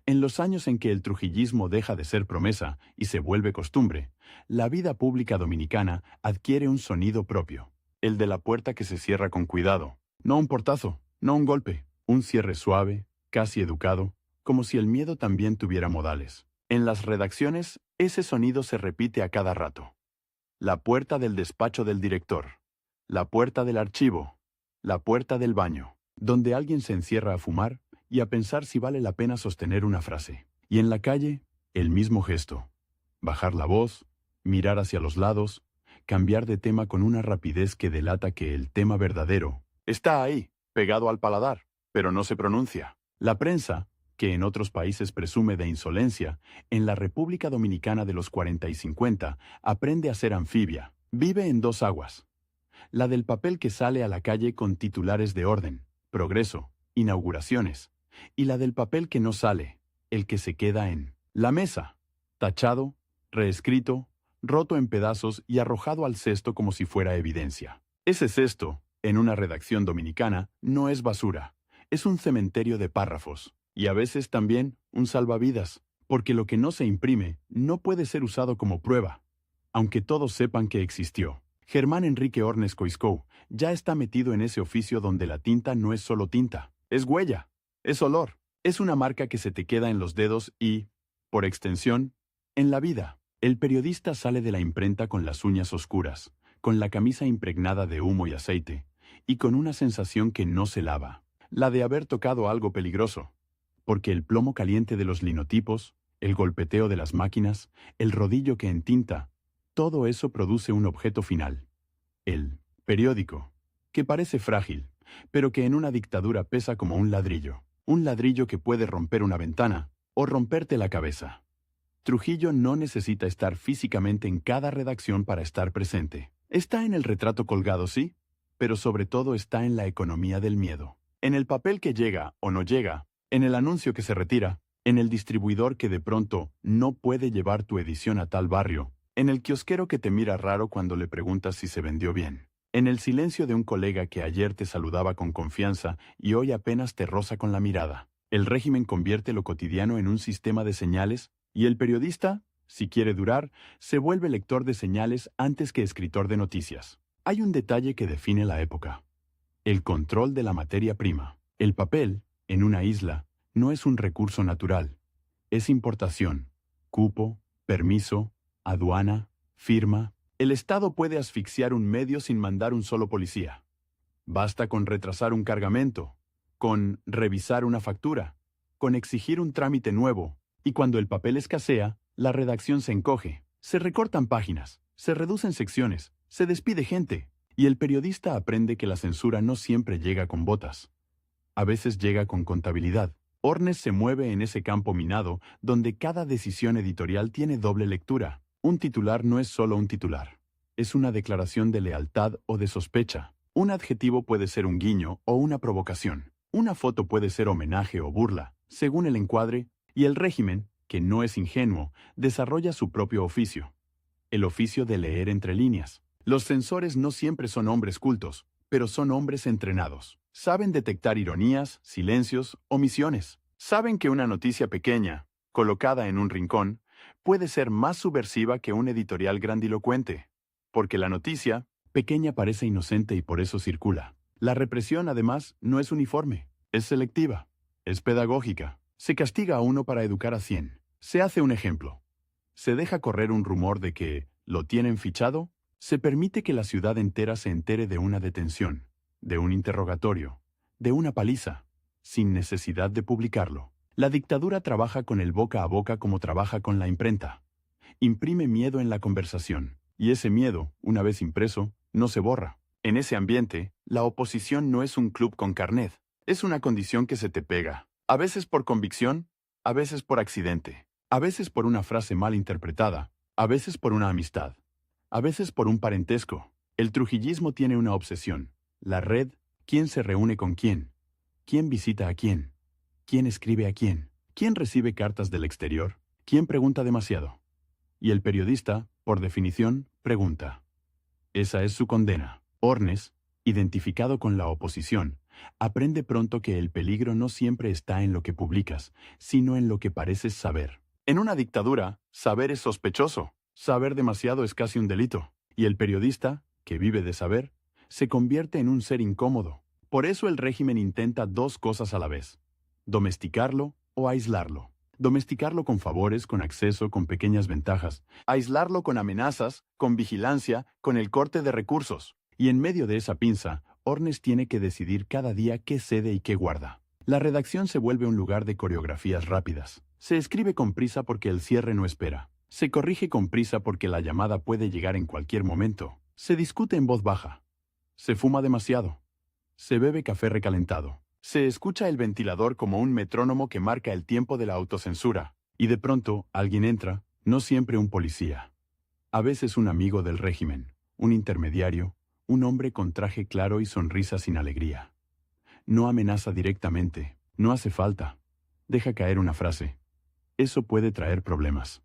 En los años en que el trujillismo deja de ser promesa y se vuelve costumbre, la vida pública dominicana adquiere un sonido propio. El de la puerta que se cierra con cuidado. No un portazo, no un golpe, un cierre suave, casi educado, como si el miedo también tuviera modales. En las redacciones, ese sonido se repite a cada rato. La puerta del despacho del director, la puerta del archivo, la puerta del baño, donde alguien se encierra a fumar y a pensar si vale la pena sostener una frase. Y en la calle, el mismo gesto. Bajar la voz, mirar hacia los lados, cambiar de tema con una rapidez que delata que el tema verdadero está ahí, pegado al paladar, pero no se pronuncia. La prensa, que en otros países presume de insolencia, en la República Dominicana de los 40 y 50 aprende a ser anfibia. Vive en dos aguas. La del papel que sale a la calle con titulares de orden, progreso, inauguraciones, y la del papel que no sale, el que se queda en la mesa, tachado, reescrito, roto en pedazos y arrojado al cesto como si fuera evidencia. Ese cesto, en una redacción dominicana, no es basura, es un cementerio de párrafos, y a veces también un salvavidas, porque lo que no se imprime no puede ser usado como prueba, aunque todos sepan que existió. Germán Enrique Ornes Coiscou ya está metido en ese oficio donde la tinta no es solo tinta, es huella, es olor, es una marca que se te queda en los dedos y, por extensión, en la vida. El periodista sale de la imprenta con las uñas oscuras, con la camisa impregnada de humo y aceite, y con una sensación que no se lava, la de haber tocado algo peligroso, porque el plomo caliente de los linotipos, el golpeteo de las máquinas, el rodillo que entinta, todo eso produce un objeto final. El periódico, que parece frágil, pero que en una dictadura pesa como un ladrillo que puede romper una ventana o romperte la cabeza. Trujillo no necesita estar físicamente en cada redacción para estar presente. Está en el retrato colgado, sí, pero sobre todo está en la economía del miedo. En el papel que llega o no llega, en el anuncio que se retira, en el distribuidor que de pronto no puede llevar tu edición a tal barrio, en el kiosquero que te mira raro cuando le preguntas si se vendió bien, en el silencio de un colega que ayer te saludaba con confianza y hoy apenas te roza con la mirada. El régimen convierte lo cotidiano en un sistema de señales y el periodista, si quiere durar, se vuelve lector de señales antes que escritor de noticias. Hay un detalle que define la época. El control de la materia prima. El papel, en una isla, no es un recurso natural. Es importación, cupo, permiso, aduana, firma. El Estado puede asfixiar un medio sin mandar un solo policía. Basta con retrasar un cargamento, con revisar una factura, con exigir un trámite nuevo, y cuando el papel escasea, la redacción se encoge, se recortan páginas, se reducen secciones, se despide gente, y el periodista aprende que la censura no siempre llega con botas. A veces llega con contabilidad. Ornes se mueve en ese campo minado donde cada decisión editorial tiene doble lectura. Un titular no es solo un titular. Es una declaración de lealtad o de sospecha. Un adjetivo puede ser un guiño o una provocación. Una foto puede ser homenaje o burla, según el encuadre, y el régimen, que no es ingenuo, desarrolla su propio oficio. El oficio de leer entre líneas. Los censores no siempre son hombres cultos, pero son hombres entrenados. Saben detectar ironías, silencios, omisiones. Saben que una noticia pequeña, colocada en un rincón, puede ser más subversiva que un editorial grandilocuente, porque la noticia, pequeña, parece inocente y por eso circula. La represión, además, no es uniforme, es selectiva, es pedagógica. Se castiga a uno para educar a 100. Se hace un ejemplo. Se deja correr un rumor de que lo tienen fichado. Se permite que la ciudad entera se entere de una detención, de un interrogatorio, de una paliza, sin necesidad de publicarlo. La dictadura trabaja con el boca a boca como trabaja con la imprenta. Imprime miedo en la conversación, y ese miedo, una vez impreso, no se borra. En ese ambiente, la oposición no es un club con carnet, es una condición que se te pega, a veces por convicción, a veces por accidente, a veces por una frase mal interpretada, a veces por una amistad, a veces por un parentesco. El trujillismo tiene una obsesión, la red, quién se reúne con quién visita a quién escribe a quién recibe cartas del exterior, quién pregunta demasiado. Y el periodista, por definición, pregunta. Esa es su condena. Ornes, identificado con la oposición, Aprende pronto que el peligro no siempre está en lo que publicas, sino en lo que pareces saber. En una dictadura, saber es sospechoso. Saber demasiado es casi un delito. Y el periodista, que vive de saber, se convierte en un ser incómodo. Por eso el régimen intenta dos cosas a la vez: domesticarlo o aislarlo. Domesticarlo con favores, con acceso, con pequeñas ventajas. Aislarlo con amenazas, con vigilancia, con el corte de recursos. Y en medio de esa pinza, Ornes tiene que decidir cada día qué cede y qué guarda. La redacción se vuelve un lugar de coreografías rápidas. Se escribe con prisa porque el cierre no espera. Se corrige con prisa porque la llamada puede llegar en cualquier momento. Se discute en voz baja. Se fuma demasiado. Se bebe café recalentado. Se escucha el ventilador como un metrónomo que marca el tiempo de la autocensura. Y de pronto, alguien entra, no siempre un policía. A veces un amigo del régimen, un intermediario, un hombre con traje claro y sonrisa sin alegría. No amenaza directamente, no hace falta. Deja caer una frase. Eso puede traer problemas.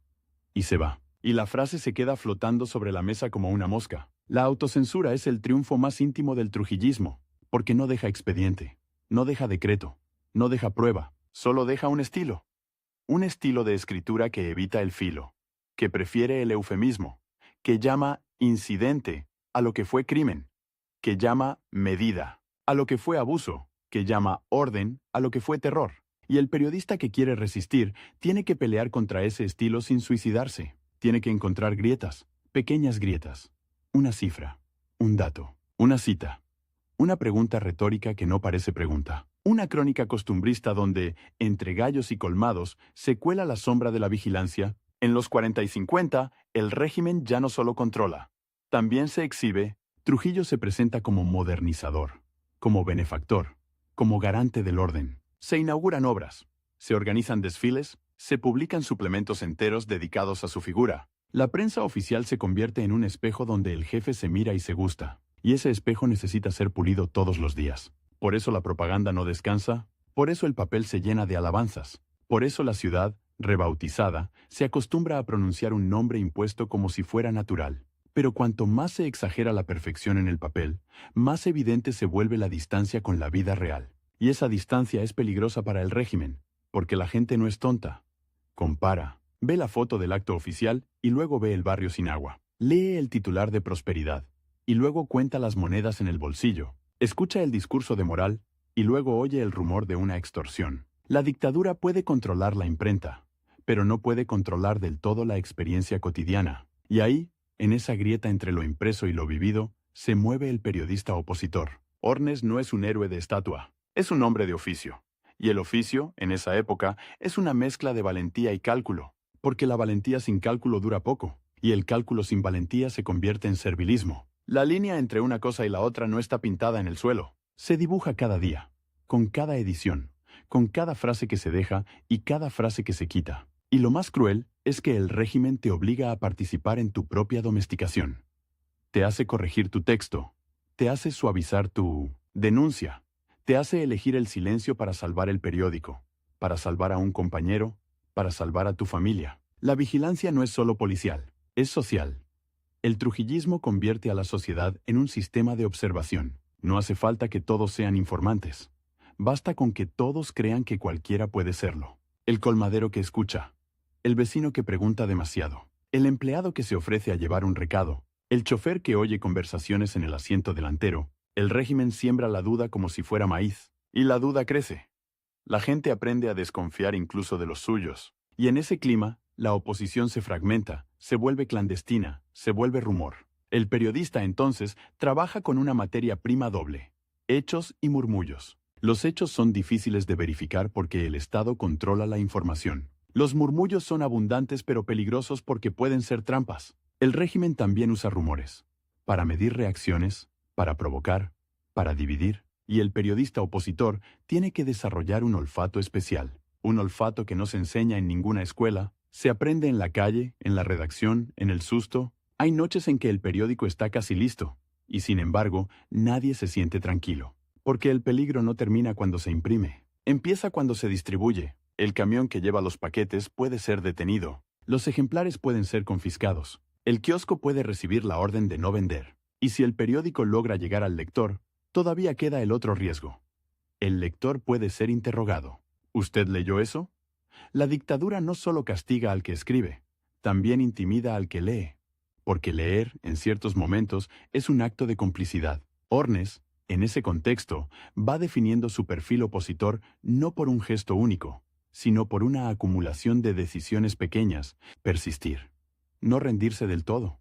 Y se va. Y la frase se queda flotando sobre la mesa como una mosca. La autocensura es el triunfo más íntimo del trujillismo, porque no deja expediente, no deja decreto, no deja prueba, solo deja un estilo. Un estilo de escritura que evita el filo, que prefiere el eufemismo, que llama incidente a lo que fue crimen, que llama medida a lo que fue abuso, que llama orden a lo que fue terror. Y el periodista que quiere resistir tiene que pelear contra ese estilo sin suicidarse. Tiene que encontrar grietas, pequeñas grietas. Una cifra, un dato, una cita, una pregunta retórica que no parece pregunta. Una crónica costumbrista donde, entre gallos y colmados, se cuela la sombra de la vigilancia. En los 40 y 50, el régimen ya no solo controla, también se exhibe. Trujillo se presenta como modernizador, como benefactor, como garante del orden. Se inauguran obras, se organizan desfiles, se publican suplementos enteros dedicados a su figura. La prensa oficial se convierte en un espejo donde el jefe se mira y se gusta, y ese espejo necesita ser pulido todos los días. Por eso la propaganda no descansa, por eso el papel se llena de alabanzas, por eso la ciudad, rebautizada, se acostumbra a pronunciar un nombre impuesto como si fuera natural. Pero cuanto más se exagera la perfección en el papel, más evidente se vuelve la distancia con la vida real. Y esa distancia es peligrosa para el régimen, porque la gente no es tonta. Compara, ve la foto del acto oficial y luego ve el barrio sin agua. Lee el titular de prosperidad y luego cuenta las monedas en el bolsillo. Escucha el discurso de moral y luego oye el rumor de una extorsión. La dictadura puede controlar la imprenta, pero no puede controlar del todo la experiencia cotidiana. Y ahí, en esa grieta entre lo impreso y lo vivido, se mueve el periodista opositor. Ornes no es un héroe de estatua, es un hombre de oficio. Y el oficio, en esa época, es una mezcla de valentía y cálculo, porque la valentía sin cálculo dura poco, y el cálculo sin valentía se convierte en servilismo. La línea entre una cosa y la otra no está pintada en el suelo, se dibuja cada día, con cada edición, con cada frase que se deja y cada frase que se quita. Y lo más cruel es que el régimen te obliga a participar en tu propia domesticación. Te hace corregir tu texto, te hace suavizar tu denuncia, te hace elegir el silencio para salvar el periódico, para salvar a un compañero, para salvar a tu familia. La vigilancia no es solo policial, es social. El trujillismo convierte a la sociedad en un sistema de observación. No hace falta que todos sean informantes. Basta con que todos crean que cualquiera puede serlo. El colmadero que escucha, el vecino que pregunta demasiado, el empleado que se ofrece a llevar un recado, el chofer que oye conversaciones en el asiento delantero. El régimen siembra la duda como si fuera maíz, y la duda crece. La gente aprende a desconfiar incluso de los suyos, y en ese clima, la oposición se fragmenta, se vuelve clandestina, se vuelve rumor. El periodista, entonces, trabaja con una materia prima doble: hechos y murmullos. Los hechos son difíciles de verificar porque el Estado controla la información. Los murmullos son abundantes pero peligrosos porque pueden ser trampas. El régimen también usa rumores, para medir reacciones, para provocar, para dividir, y el periodista opositor tiene que desarrollar un olfato especial, un olfato que no se enseña en ninguna escuela, se aprende en la calle, en la redacción, en el susto. Hay noches en que el periódico está casi listo, y sin embargo, nadie se siente tranquilo, porque el peligro no termina cuando se imprime, empieza cuando se distribuye. El camión que lleva los paquetes puede ser detenido, los ejemplares pueden ser confiscados, el kiosco puede recibir la orden de no vender. Y si el periódico logra llegar al lector, todavía queda el otro riesgo: El lector puede ser interrogado. ¿Usted leyó eso? La dictadura no solo castiga al que escribe, también intimida al que lee. Porque leer, en ciertos momentos, es un acto de complicidad. Ornes, en ese contexto, va definiendo su perfil opositor no por un gesto único, sino por una acumulación de decisiones pequeñas: persistir, no rendirse del todo,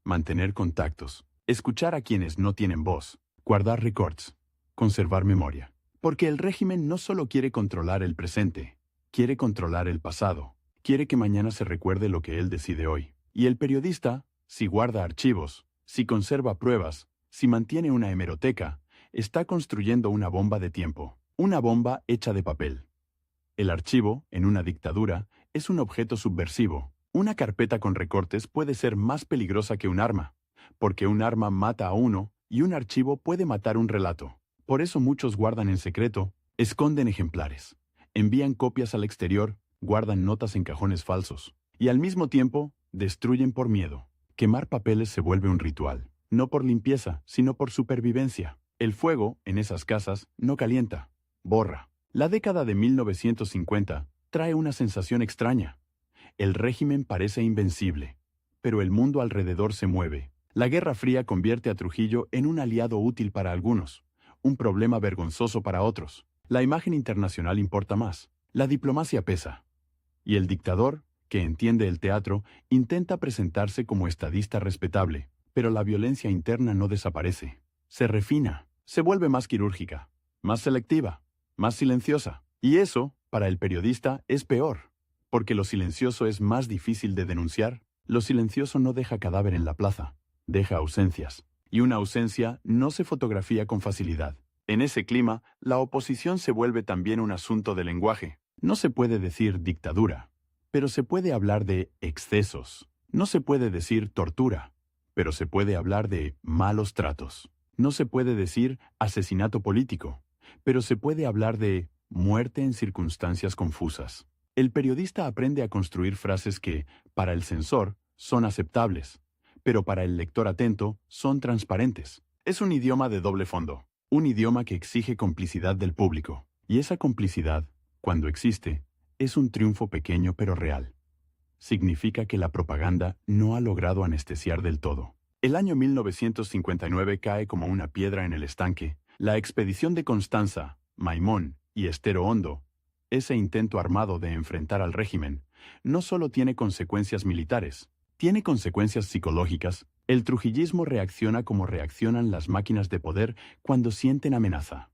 mantener contactos, escuchar a quienes no tienen voz, guardar records, conservar memoria. Porque el régimen no solo quiere controlar el presente, quiere controlar el pasado, quiere que mañana se recuerde lo que él decide hoy. Y el periodista, si guarda archivos, si conserva pruebas, si mantiene una hemeroteca, está construyendo una bomba de tiempo, una bomba hecha de papel. El archivo, en una dictadura, es un objeto subversivo. Una carpeta con recortes puede ser más peligrosa que un arma, porque un arma mata a uno y un archivo puede matar un relato. Por eso muchos guardan en secreto, esconden ejemplares, envían copias al exterior, guardan notas en cajones falsos, y al mismo tiempo, destruyen por miedo. Quemar papeles se vuelve un ritual, no por limpieza, sino por supervivencia. El fuego, en esas casas, no calienta, borra. La década de 1950 trae una sensación extraña. El régimen parece invencible, pero el mundo alrededor se mueve. La Guerra Fría convierte a Trujillo en un aliado útil para algunos, un problema vergonzoso para otros. La imagen internacional importa más, la diplomacia pesa. Y el dictador, que entiende el teatro, intenta presentarse como estadista respetable, pero la violencia interna no desaparece. Se refina, se vuelve más quirúrgica, más selectiva, más silenciosa. Y eso, para el periodista, es peor, porque lo silencioso es más difícil de denunciar. Lo silencioso no deja cadáver en la plaza, deja ausencias. Y una ausencia no se fotografía con facilidad. En ese clima, la oposición se vuelve también un asunto de lenguaje. No se puede decir dictadura, pero se puede hablar de excesos. No se puede decir tortura, pero se puede hablar de malos tratos. No se puede decir asesinato político, pero se puede hablar de muerte en circunstancias confusas. El periodista aprende a construir frases que, para el censor, son aceptables, pero para el lector atento, son transparentes. Es un idioma de doble fondo, un idioma que exige complicidad del público. Y esa complicidad, cuando existe, es un triunfo pequeño pero real. Significa que la propaganda no ha logrado anestesiar del todo. El año 1959 cae como una piedra en el estanque. La expedición de Constanza, Maimón y Estero Hondo, ese intento armado de enfrentar al régimen, no solo tiene consecuencias militares, tiene consecuencias psicológicas. El trujillismo reacciona como reaccionan las máquinas de poder cuando sienten amenaza.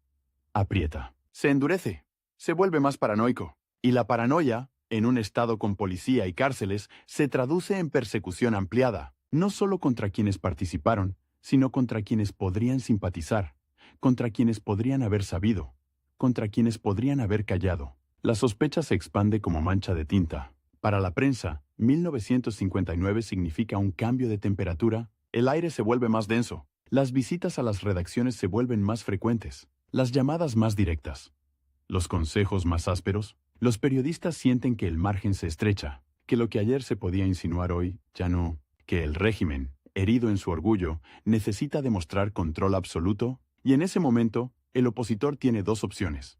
Aprieta. Se endurece. Se vuelve más paranoico. Y la paranoia, en un estado con policía y cárceles, se traduce en persecución ampliada, no solo contra quienes participaron, sino contra quienes podrían simpatizar, contra quienes podrían haber sabido, contra quienes podrían haber callado. La sospecha se expande como mancha de tinta. Para la prensa, 1959 significa un cambio de temperatura. El aire se vuelve más denso. Las visitas a las redacciones se vuelven más frecuentes. Las llamadas más directas. Los consejos más ásperos. Los periodistas sienten que el margen se estrecha, que lo que ayer se podía insinuar hoy ya no, que el régimen, herido en su orgullo, necesita demostrar control absoluto, y en ese momento, el opositor tiene dos opciones: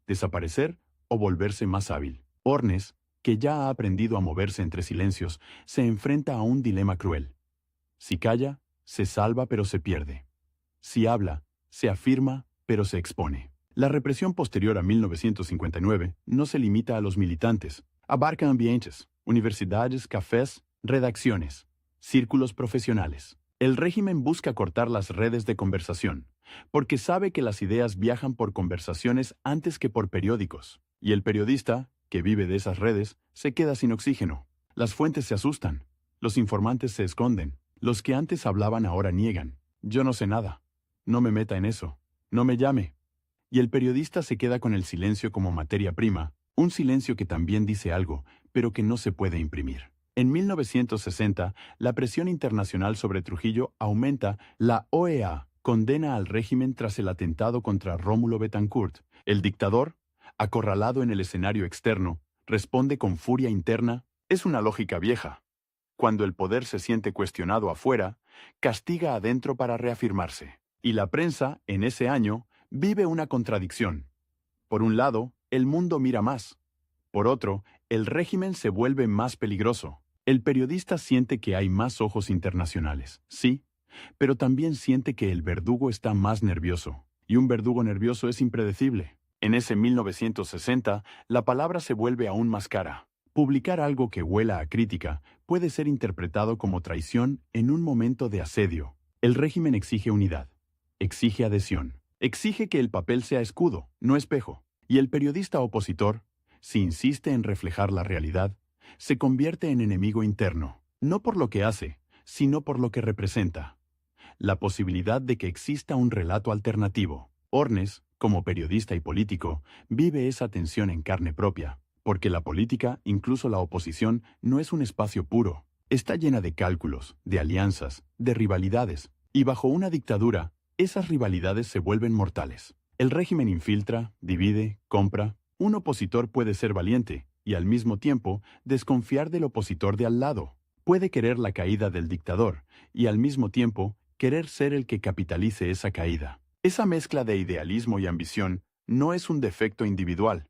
desaparecer o volverse más hábil. Ornes, que ya ha aprendido a moverse entre silencios, se enfrenta a un dilema cruel. Si calla, se salva pero se pierde. Si habla, se afirma pero se expone. La represión posterior a 1959 no se limita a los militantes, abarca ambientes, universidades, cafés, redacciones, círculos profesionales. El régimen busca cortar las redes de conversación, porque sabe que las ideas viajan por conversaciones antes que por periódicos, y el periodista, que vive de esas redes, se queda sin oxígeno. Las fuentes se asustan, los informantes se esconden, los que antes hablaban ahora niegan. Yo no sé nada, no me meta en eso, no me llame. Y el periodista se queda con el silencio como materia prima, un silencio que también dice algo, pero que no se puede imprimir. En 1960, la presión internacional sobre Trujillo aumenta. La OEA condena al régimen tras el atentado contra Rómulo Betancourt. El dictador, acorralado en el escenario externo, responde con furia interna. Es una lógica vieja. Cuando el poder se siente cuestionado afuera, castiga adentro para reafirmarse. Y la prensa, en ese año, vive una contradicción. Por un lado, el mundo mira más. Por otro, el régimen se vuelve más peligroso. El periodista siente que hay más ojos internacionales, sí, pero también siente que el verdugo está más nervioso. Y un verdugo nervioso es impredecible. En ese 1960, la palabra se vuelve aún más cara. Publicar algo que huela a crítica puede ser interpretado como traición en un momento de asedio. El régimen exige unidad, exige adhesión, exige que el papel sea escudo, no espejo. Y el periodista opositor, si insiste en reflejar la realidad, se convierte en enemigo interno, no por lo que hace, sino por lo que representa. La posibilidad de que exista un relato alternativo. Ornes, como periodista y político, vive esa tensión en carne propia, porque la política, incluso la oposición, no es un espacio puro. Está llena de cálculos, de alianzas, de rivalidades, y bajo una dictadura, esas rivalidades se vuelven mortales. El régimen infiltra, divide, compra. Un opositor puede ser valiente, y al mismo tiempo desconfiar del opositor de al lado. Puede querer la caída del dictador, y al mismo tiempo querer ser el que capitalice esa caída. Esa mezcla de idealismo y ambición no es un defecto individual,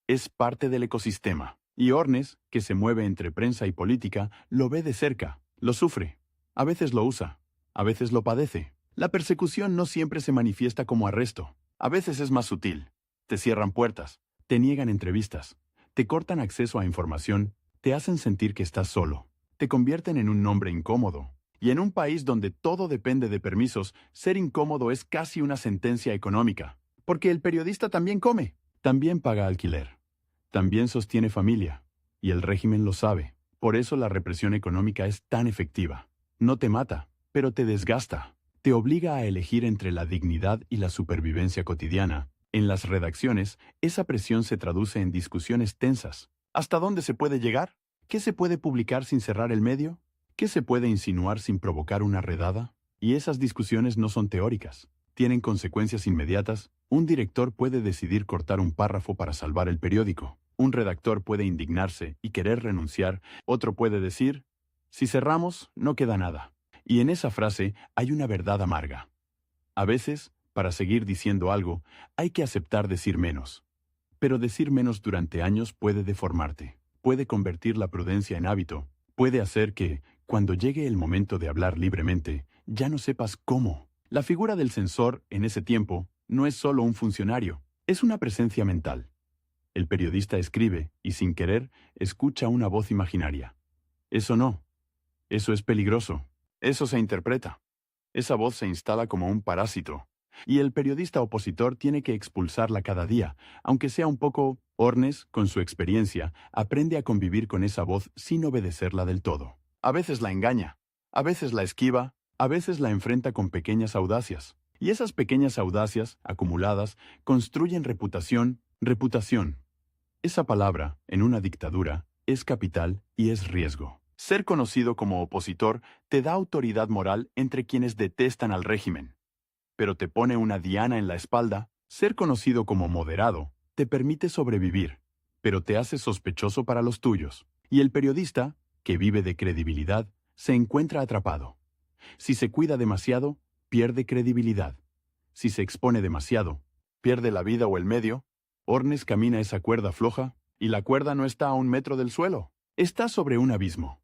es parte del ecosistema. Y Ornes, que se mueve entre prensa y política, lo ve de cerca, lo sufre. A veces lo usa, a veces lo padece. La persecución no siempre se manifiesta como arresto. A veces es más sutil. Te cierran puertas, te niegan entrevistas, te cortan acceso a información, te hacen sentir que estás solo, te convierten en un hombre incómodo. Y en un país donde todo depende de permisos, ser incómodo es casi una sentencia económica. Porque el periodista también come, también paga alquiler, también sostiene familia. Y el régimen lo sabe. Por eso la represión económica es tan efectiva. No te mata, pero te desgasta. Te obliga a elegir entre la dignidad y la supervivencia cotidiana. En las redacciones, esa presión se traduce en discusiones tensas. ¿Hasta dónde se puede llegar? ¿Qué se puede publicar sin cerrar el medio? ¿Qué se puede insinuar sin provocar una redada? Y esas discusiones no son teóricas. Tienen consecuencias inmediatas. Un director puede decidir cortar un párrafo para salvar el periódico. Un redactor puede indignarse y querer renunciar. Otro puede decir, si cerramos, no queda nada. Y en esa frase hay una verdad amarga. A veces, para seguir diciendo algo, hay que aceptar decir menos. Pero decir menos durante años puede deformarte. Puede convertir la prudencia en hábito. Puede hacer que, cuando llegue el momento de hablar libremente, ya no sepas cómo. La figura del censor, en ese tiempo, no es solo un funcionario, es una presencia mental. El periodista escribe y, sin querer, escucha una voz imaginaria. Eso no. Eso es peligroso. Eso se interpreta. Esa voz se instala como un parásito. Y el periodista opositor tiene que expulsarla cada día, aunque sea un poco. Ornes, con su experiencia, aprende a convivir con esa voz sin obedecerla del todo. A veces la engaña, a veces la esquiva, a veces la enfrenta con pequeñas audacias. Y esas pequeñas audacias, acumuladas, construyen reputación. Esa palabra, en una dictadura, es capital y es riesgo. Ser conocido como opositor te da autoridad moral entre quienes detestan al régimen. Pero te pone una diana en la espalda. Ser conocido como moderado te permite sobrevivir, pero te hace sospechoso para los tuyos. Y el periodista, que vive de credibilidad, se encuentra atrapado. Si se cuida demasiado, pierde credibilidad. Si se expone demasiado, pierde la vida o el medio. Ornes camina esa cuerda floja, y la cuerda no está a 1 metro del suelo. Está sobre un abismo.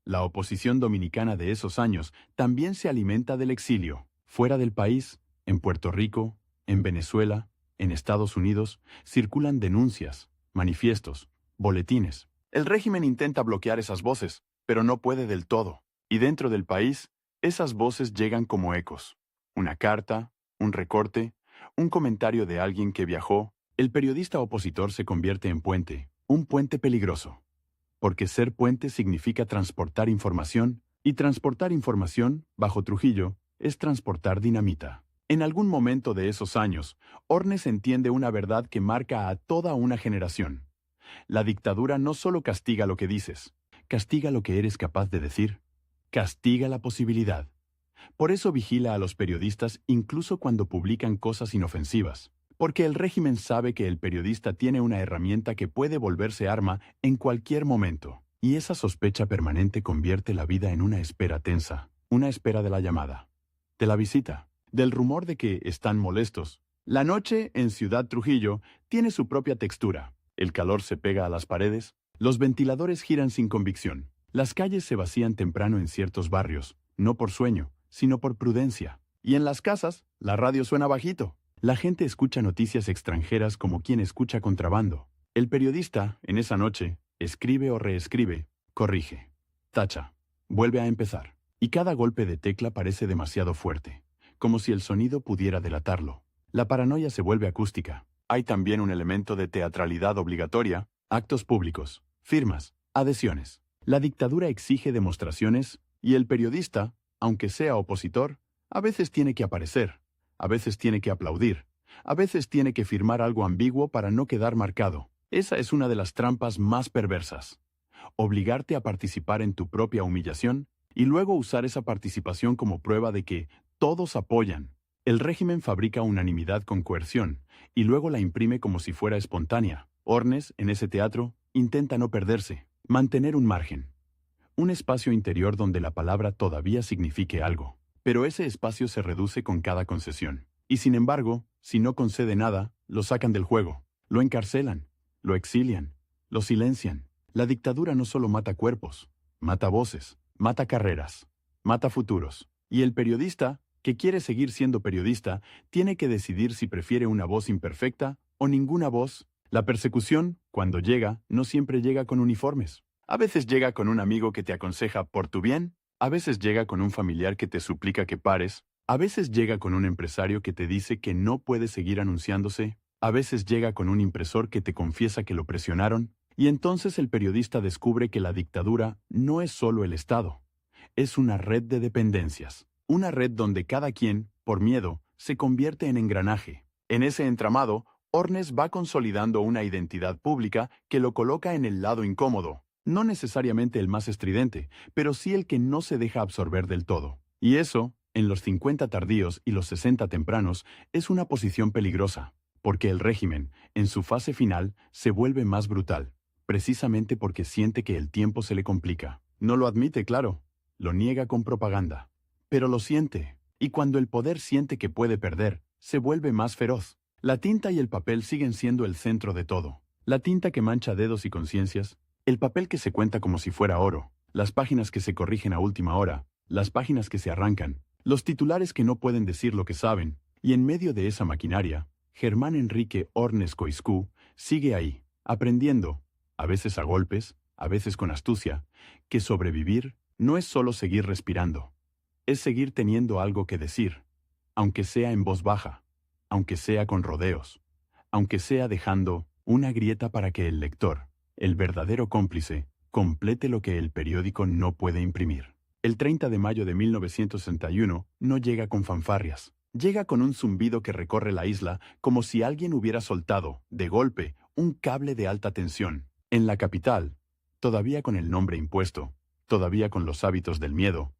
La oposición dominicana de esos años también se alimenta del exilio. Fuera del país, en Puerto Rico, en Venezuela, en Estados Unidos, circulan denuncias, manifiestos, boletines. El régimen intenta bloquear esas voces, pero no puede del todo. Y dentro del país, esas voces llegan como ecos. Una carta, un recorte, un comentario de alguien que viajó. El periodista opositor se convierte en puente, un puente peligroso. Porque ser puente significa transportar información, y transportar información, bajo Trujillo, es transportar dinamita. En algún momento de esos años, Ornes entiende una verdad que marca a toda una generación. La dictadura no solo castiga lo que dices, castiga lo que eres capaz de decir. Castiga la posibilidad. Por eso vigila a los periodistas incluso cuando publican cosas inofensivas. Porque el régimen sabe que el periodista tiene una herramienta que puede volverse arma en cualquier momento. Y esa sospecha permanente convierte la vida en una espera tensa. Una espera de la llamada, de la visita, del rumor de que están molestos. La noche en Ciudad Trujillo tiene su propia textura. El calor se pega a las paredes, los ventiladores giran sin convicción. Las calles se vacían temprano en ciertos barrios, no por sueño, sino por prudencia. Y en las casas, la radio suena bajito. La gente escucha noticias extranjeras como quien escucha contrabando. El periodista, en esa noche, escribe o reescribe, corrige, tacha, vuelve a empezar. Y cada golpe de tecla parece demasiado fuerte, como si el sonido pudiera delatarlo. La paranoia se vuelve acústica. Hay también un elemento de teatralidad obligatoria, actos públicos, firmas, adhesiones. La dictadura exige demostraciones y el periodista, aunque sea opositor, a veces tiene que aparecer, a veces tiene que aplaudir, a veces tiene que firmar algo ambiguo para no quedar marcado. Esa es una de las trampas más perversas. Obligarte a participar en tu propia humillación y luego usar esa participación como prueba de que todos apoyan. El régimen fabrica unanimidad con coerción y luego la imprime como si fuera espontánea. Ornes, en ese teatro, intenta no perderse, mantener un margen. Un espacio interior donde la palabra todavía signifique algo. Pero ese espacio se reduce con cada concesión. Y sin embargo, si no concede nada, lo sacan del juego, lo encarcelan, lo exilian, lo silencian. La dictadura no solo mata cuerpos, mata voces, mata carreras, mata futuros. Y el periodista, que quiere seguir siendo periodista, tiene que decidir si prefiere una voz imperfecta o ninguna voz. La persecución, cuando llega, no siempre llega con uniformes. A veces llega con un amigo que te aconseja por tu bien, a veces llega con un familiar que te suplica que pares, a veces llega con un empresario que te dice que no puede seguir anunciándose, a veces llega con un impresor que te confiesa que lo presionaron, y entonces el periodista descubre que la dictadura no es solo el Estado, es una red de dependencias, una red donde cada quien, por miedo, se convierte en engranaje. En ese entramado, Ornes va consolidando una identidad pública que lo coloca en el lado incómodo. No necesariamente el más estridente, pero sí el que no se deja absorber del todo. Y eso, en los 50 tardíos y los 60 tempranos, es una posición peligrosa, porque el régimen, en su fase final, se vuelve más brutal, precisamente porque siente que el tiempo se le complica. No lo admite, claro, lo niega con propaganda, pero lo siente, y cuando el poder siente que puede perder, se vuelve más feroz. La tinta y el papel siguen siendo el centro de todo. La tinta que mancha dedos y conciencias, el papel que se cuenta como si fuera oro, las páginas que se corrigen a última hora, las páginas que se arrancan, los titulares que no pueden decir lo que saben, y en medio de esa maquinaria, Germán Enrique Ornes Coixcú sigue ahí, aprendiendo, a veces a golpes, a veces con astucia, que sobrevivir no es solo seguir respirando, es seguir teniendo algo que decir, aunque sea en voz baja, aunque sea con rodeos, aunque sea dejando una grieta para que el lector, el verdadero cómplice, complete lo que el periódico no puede imprimir. El 30 de mayo de 1961 no llega con fanfarrias. Llega con un zumbido que recorre la isla como si alguien hubiera soltado, de golpe, un cable de alta tensión. En la capital, todavía con el nombre impuesto, todavía con los hábitos del miedo,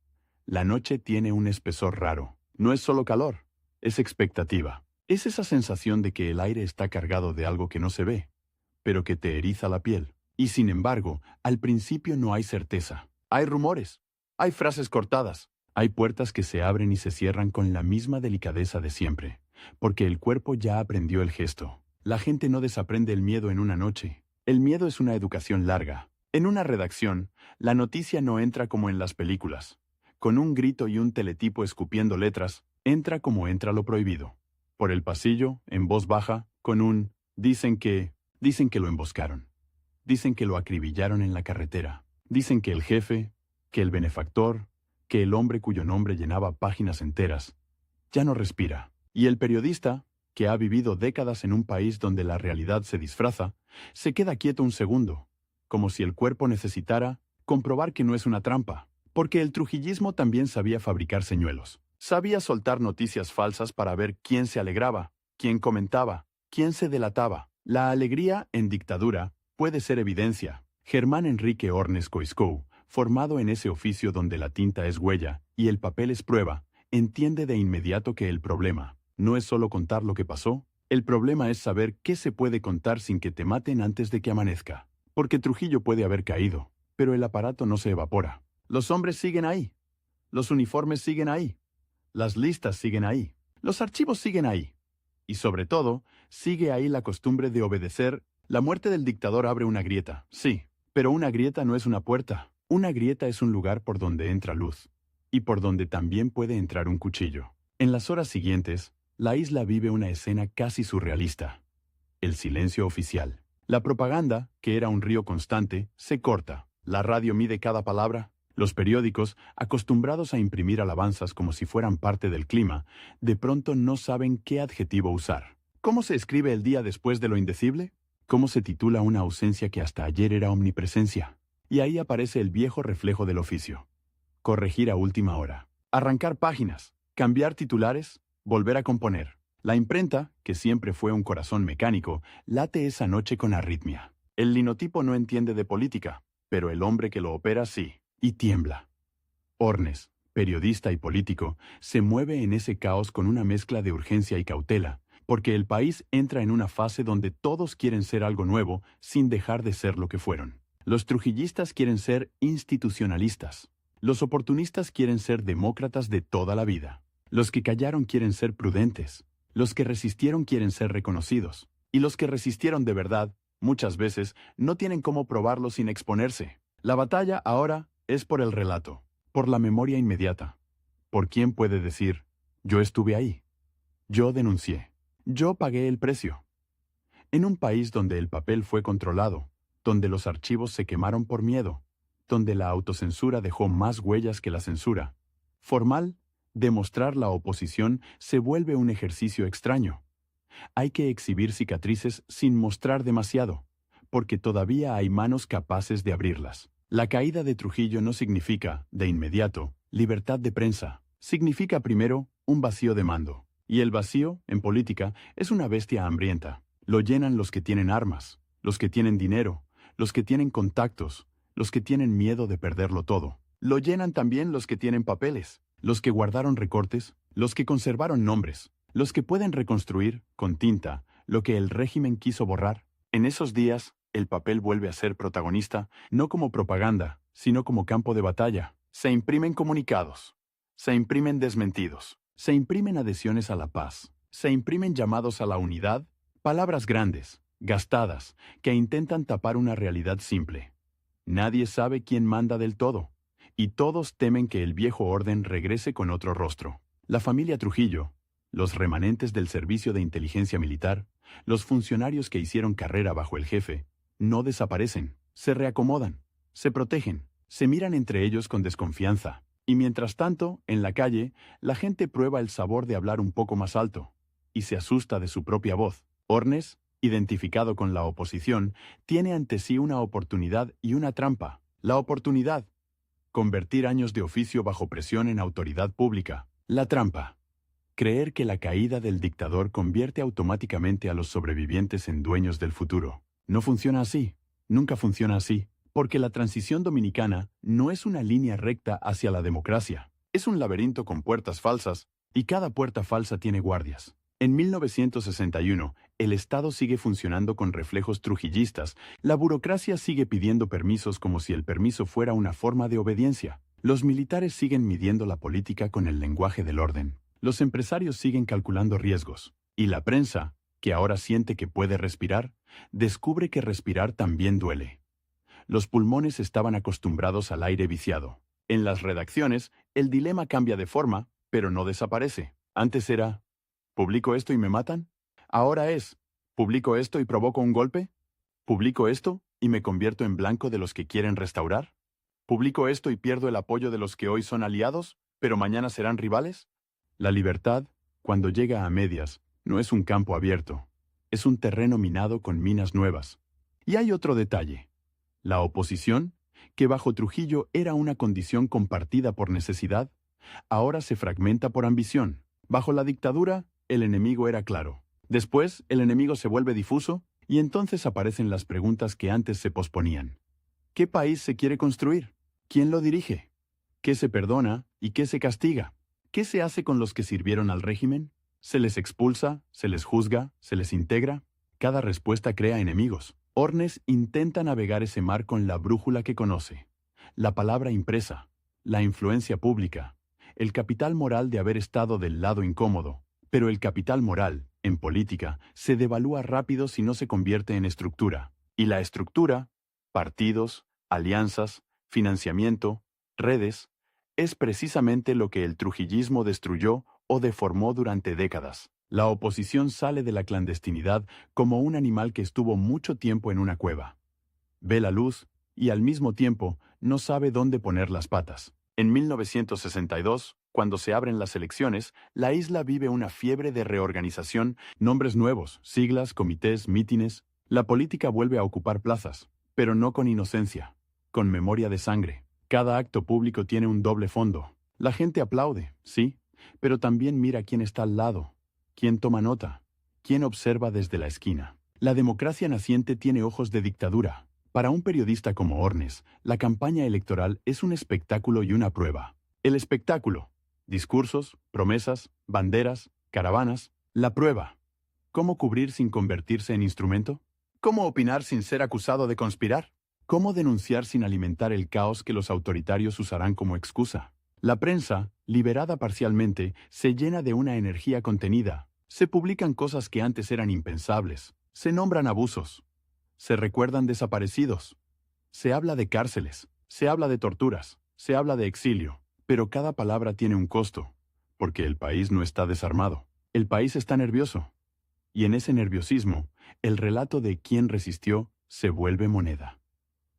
la noche tiene un espesor raro. No es solo calor, es expectativa. Es esa sensación de que el aire está cargado de algo que no se ve, pero que te eriza la piel. Y sin embargo, al principio no hay certeza. Hay rumores, hay frases cortadas, hay puertas que se abren y se cierran con la misma delicadeza de siempre, porque el cuerpo ya aprendió el gesto. La gente no desaprende el miedo en una noche. El miedo es una educación larga. En una redacción, la noticia no entra como en las películas. Con un grito y un teletipo escupiendo letras, entra como entra lo prohibido. Por el pasillo, en voz baja, con un Dicen que lo emboscaron. Dicen que lo acribillaron en la carretera. Dicen que el jefe, que el benefactor, que el hombre cuyo nombre llenaba páginas enteras, ya no respira. Y el periodista, que ha vivido décadas en un país donde la realidad se disfraza, se queda quieto un segundo, como si el cuerpo necesitara comprobar que no es una trampa. Porque el trujillismo también sabía fabricar señuelos. Sabía soltar noticias falsas para ver quién se alegraba, quién comentaba, quién se delataba. La alegría, en dictadura, puede ser evidencia. Germán Enrique Ornes Coixcú, formado en ese oficio donde la tinta es huella y el papel es prueba, entiende de inmediato que el problema no es solo contar lo que pasó, el problema es saber qué se puede contar sin que te maten antes de que amanezca. Porque Trujillo puede haber caído, pero el aparato no se evapora. Los hombres siguen ahí. Los uniformes siguen ahí. Las listas siguen ahí. Los archivos siguen ahí. Y sobre todo, sigue ahí la costumbre de obedecer. La muerte del dictador abre una grieta, sí, pero una grieta no es una puerta. Una grieta es un lugar por donde entra luz, y por donde también puede entrar un cuchillo. En las horas siguientes, la isla vive una escena casi surrealista. El silencio oficial. La propaganda, que era un río constante, se corta. La radio mide cada palabra. Los periódicos, acostumbrados a imprimir alabanzas como si fueran parte del clima, de pronto no saben qué adjetivo usar. ¿Cómo se escribe el día después de lo indecible? ¿Cómo se titula una ausencia que hasta ayer era omnipresencia? Y ahí aparece el viejo reflejo del oficio. Corregir a última hora. Arrancar páginas. Cambiar titulares. Volver a componer. La imprenta, que siempre fue un corazón mecánico, late esa noche con arritmia. El linotipo no entiende de política, pero el hombre que lo opera sí, y tiembla. Ornes, periodista y político, se mueve en ese caos con una mezcla de urgencia y cautela, porque el país entra en una fase donde todos quieren ser algo nuevo sin dejar de ser lo que fueron. Los trujillistas quieren ser institucionalistas. Los oportunistas quieren ser demócratas de toda la vida. Los que callaron quieren ser prudentes. Los que resistieron quieren ser reconocidos. Y los que resistieron de verdad, muchas veces, no tienen cómo probarlo sin exponerse. La batalla ahora es por el relato, por la memoria inmediata. ¿Por quién puede decir, yo estuve ahí? Yo denuncié. Yo pagué el precio. En un país donde el papel fue controlado, donde los archivos se quemaron por miedo, donde la autocensura dejó más huellas que la censura. Formal, demostrar la oposición se vuelve un ejercicio extraño. Hay que exhibir cicatrices sin mostrar demasiado, porque todavía hay manos capaces de abrirlas. La caída de Trujillo no significa, de inmediato, libertad de prensa. Significa primero un vacío de mando. Y el vacío, en política, es una bestia hambrienta. Lo llenan los que tienen armas, los que tienen dinero, los que tienen contactos, los que tienen miedo de perderlo todo. Lo llenan también los que tienen papeles, los que guardaron recortes, los que conservaron nombres, los que pueden reconstruir, con tinta, lo que el régimen quiso borrar. En esos días, el papel vuelve a ser protagonista, no como propaganda, sino como campo de batalla. Se imprimen comunicados, se imprimen desmentidos, se imprimen adhesiones a la paz, se imprimen llamados a la unidad, palabras grandes, gastadas, que intentan tapar una realidad simple. Nadie sabe quién manda del todo, y todos temen que el viejo orden regrese con otro rostro. La familia Trujillo, los remanentes del servicio de inteligencia militar, los funcionarios que hicieron carrera bajo el jefe, no desaparecen, se reacomodan, se protegen, se miran entre ellos con desconfianza. Y mientras tanto, en la calle, la gente prueba el sabor de hablar un poco más alto, y se asusta de su propia voz. Ornes, identificado con la oposición, tiene ante sí una oportunidad y una trampa. La oportunidad: convertir años de oficio bajo presión en autoridad pública. La trampa: creer que la caída del dictador convierte automáticamente a los sobrevivientes en dueños del futuro. No funciona así, nunca funciona así, porque la transición dominicana no es una línea recta hacia la democracia. Es un laberinto con puertas falsas, y cada puerta falsa tiene guardias. En 1961, el Estado sigue funcionando con reflejos trujillistas. La burocracia sigue pidiendo permisos como si el permiso fuera una forma de obediencia. Los militares siguen midiendo la política con el lenguaje del orden. Los empresarios siguen calculando riesgos. Y la prensa, que ahora siente que puede respirar, descubre que respirar también duele. Los pulmones estaban acostumbrados al aire viciado. En las redacciones, el dilema cambia de forma, pero no desaparece. Antes era: ¿publico esto y me matan? Ahora es: ¿publico esto y provoco un golpe? ¿Publico esto y me convierto en blanco de los que quieren restaurar? ¿Publico esto y pierdo el apoyo de los que hoy son aliados, pero mañana serán rivales? La libertad, cuando llega a medias, no es un campo abierto. Es un terreno minado con minas nuevas. Y hay otro detalle. La oposición, que bajo Trujillo era una condición compartida por necesidad, ahora se fragmenta por ambición. Bajo la dictadura, el enemigo era claro. Después, el enemigo se vuelve difuso, y entonces aparecen las preguntas que antes se posponían. ¿Qué país se quiere construir? ¿Quién lo dirige? ¿Qué se perdona y qué se castiga? ¿Qué se hace con los que sirvieron al régimen? ¿Se les expulsa? ¿Se les juzga? ¿Se les integra? Cada respuesta crea enemigos. Ornes intenta navegar ese mar con la brújula que conoce. La palabra impresa, la influencia pública, el capital moral de haber estado del lado incómodo, Pero el capital moral, en política, se devalúa rápido si no se convierte en estructura. Y la estructura, partidos, alianzas, financiamiento, redes, es precisamente lo que el trujillismo destruyó o deformó durante décadas. La oposición sale de la clandestinidad como un animal que estuvo mucho tiempo en una cueva. Ve la luz y al mismo tiempo no sabe dónde poner las patas. En 1962, cuando se abren las elecciones, la isla vive una fiebre de reorganización, nombres nuevos, siglas, comités, mítines. La política vuelve a ocupar plazas, pero no con inocencia, con memoria de sangre. Cada acto público tiene un doble fondo. La gente aplaude, sí, pero también mira quién está al lado, quién toma nota, quién observa desde la esquina. La democracia naciente tiene ojos de dictadura. Para un periodista como Ornes, la campaña electoral es un espectáculo y una prueba. El espectáculo: discursos, promesas, banderas, caravanas. La prueba: ¿cómo cubrir sin convertirse en instrumento? ¿Cómo opinar sin ser acusado de conspirar? ¿Cómo denunciar sin alimentar el caos que los autoritarios usarán como excusa? La prensa, liberada parcialmente, se llena de una energía contenida. Se publican cosas que antes eran impensables. Se nombran abusos. Se recuerdan desaparecidos. Se habla de cárceles. Se habla de torturas. Se habla de exilio. Pero cada palabra tiene un costo, porque el país no está desarmado. El país está nervioso. Y en ese nerviosismo, el relato de quién resistió se vuelve moneda.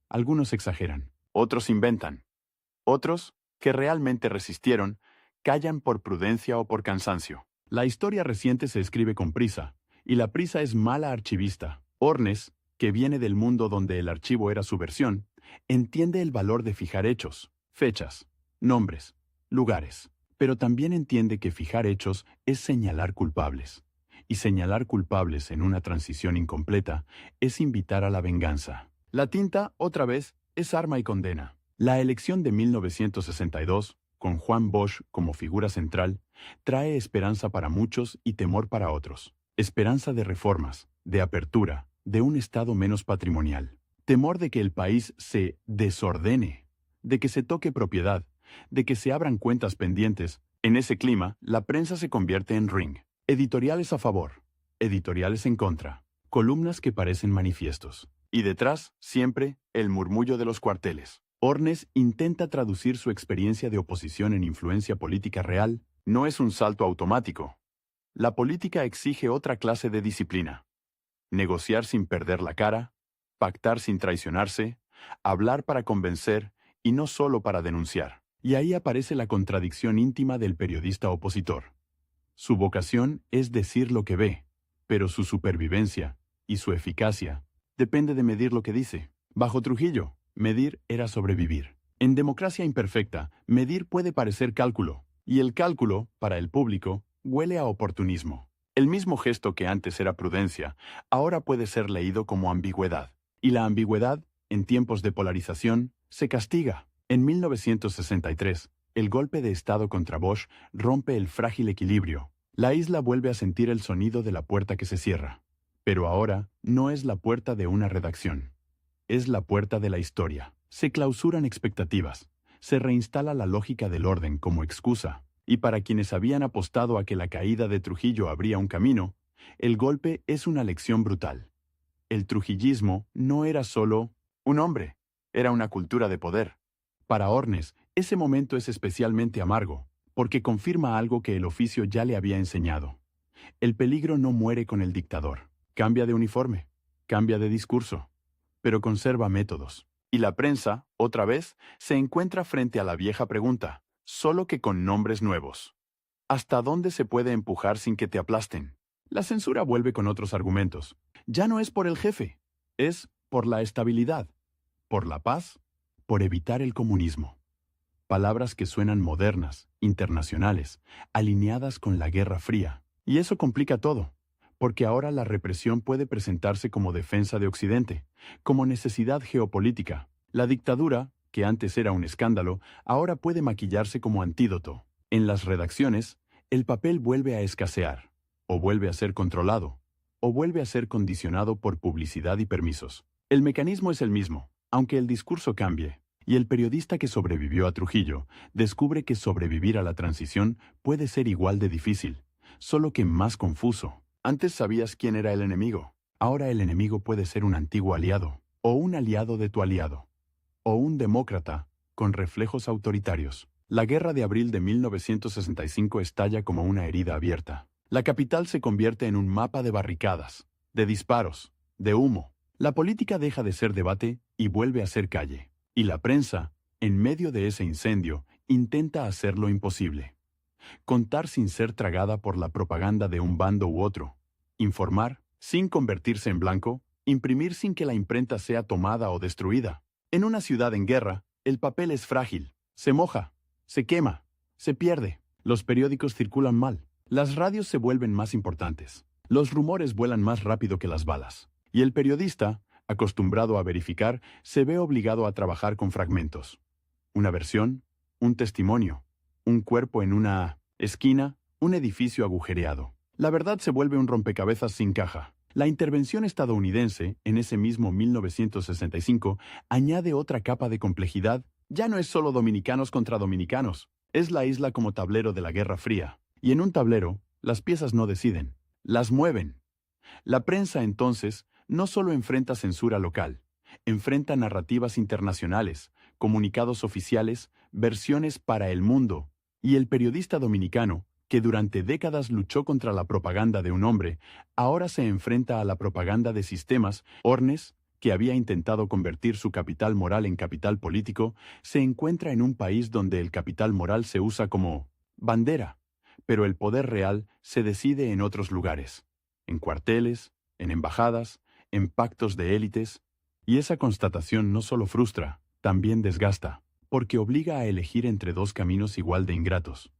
Algunos exageran, otros inventan. Otros, que realmente resistieron, callan por prudencia o por cansancio. La historia reciente se escribe con prisa, y la prisa es mala archivista. Ornes, que viene del mundo donde el archivo era su versión, entiende el valor de fijar hechos, fechas, nombres, lugares, pero también entiende que fijar hechos es señalar culpables. Y señalar culpables en una transición incompleta es invitar a la venganza. La tinta, otra vez, es arma y condena. La elección de 1962, con Juan Bosch como figura central, trae esperanza para muchos y temor para otros. Esperanza de reformas, de apertura, de un Estado menos patrimonial. Temor de que el país se desordene, de que se toque propiedad, de que se abran cuentas pendientes. En ese clima, la prensa se convierte en ring. Editoriales a favor, editoriales en contra, columnas que parecen manifiestos. Y detrás, siempre, el murmullo de los cuarteles. Ornes intenta traducir su experiencia de oposición en influencia política real. No es un salto automático. La política exige otra clase de disciplina. Negociar sin perder la cara, pactar sin traicionarse, hablar para convencer y no solo para denunciar. Y ahí aparece la contradicción íntima del periodista opositor. Su vocación es decir lo que ve, pero su supervivencia y su eficacia depende de medir lo que dice. Bajo Trujillo, medir era sobrevivir. En democracia imperfecta, medir puede parecer cálculo, y el cálculo, para el público, huele a oportunismo. El mismo gesto que antes era prudencia, ahora puede ser leído como ambigüedad. Y la ambigüedad, en tiempos de polarización, se castiga. En 1963, el golpe de Estado contra Bosch rompe el frágil equilibrio. La isla vuelve a sentir el sonido de la puerta que se cierra. Pero ahora no es la puerta de una redacción. Es la puerta de la historia. Se clausuran expectativas. Se reinstala la lógica del orden como excusa. Y para quienes habían apostado a que la caída de Trujillo abría un camino, el golpe es una lección brutal. El trujillismo no era solo un hombre, era una cultura de poder. Para Ornes, ese momento es especialmente amargo, porque confirma algo que el oficio ya le había enseñado. El peligro no muere con el dictador. Cambia de uniforme, cambia de discurso, pero conserva métodos. Y la prensa, otra vez, se encuentra frente a la vieja pregunta, solo que con nombres nuevos. ¿Hasta dónde se puede empujar sin que te aplasten? La censura vuelve con otros argumentos. Ya no es por el jefe, es por la estabilidad, por la paz, por evitar el comunismo. Palabras que suenan modernas, internacionales, alineadas con la Guerra Fría. Y eso complica todo, porque ahora la represión puede presentarse como defensa de Occidente, como necesidad geopolítica. La dictadura, que antes era un escándalo, ahora puede maquillarse como antídoto. En las redacciones, el papel vuelve a escasear, o vuelve a ser controlado, o vuelve a ser condicionado por publicidad y permisos. El mecanismo es el mismo, aunque el discurso cambie. Y el periodista que sobrevivió a Trujillo descubre que sobrevivir a la transición puede ser igual de difícil, solo que más confuso. Antes sabías quién era el enemigo. Ahora el enemigo puede ser un antiguo aliado, o un aliado de tu aliado, o un demócrata con reflejos autoritarios. La guerra de abril de 1965 estalla como una herida abierta. La capital se convierte en un mapa de barricadas, de disparos, de humo. La política deja de ser debate y vuelve a ser calle. Y la prensa, en medio de ese incendio, intenta hacer lo imposible. Contar sin ser tragada por la propaganda de un bando u otro. Informar sin convertirse en blanco. Imprimir sin que la imprenta sea tomada o destruida. En una ciudad en guerra, el papel es frágil. Se moja, se quema, se pierde. Los periódicos circulan mal. Las radios se vuelven más importantes. Los rumores vuelan más rápido que las balas. Y el periodista, acostumbrado a verificar, se ve obligado a trabajar con fragmentos. Una versión, un testimonio, un cuerpo en una esquina, un edificio agujereado. La verdad se vuelve un rompecabezas sin caja. La intervención estadounidense, en ese mismo 1965, añade otra capa de complejidad. Ya no es solo dominicanos contra dominicanos. Es la isla como tablero de la Guerra Fría. Y en un tablero, las piezas no deciden, las mueven. La prensa, entonces, no solo enfrenta censura local, enfrenta narrativas internacionales, comunicados oficiales, versiones para el mundo. Y el periodista dominicano, que durante décadas luchó contra la propaganda de un hombre, ahora se enfrenta a la propaganda de sistemas. Ornes, que había intentado convertir su capital moral en capital político, se encuentra en un país donde el capital moral se usa como bandera, pero el poder real se decide en otros lugares, en cuarteles, en embajadas, en pactos de élites, y esa constatación no solo frustra, también desgasta, porque obliga a elegir entre dos caminos igual de ingratos: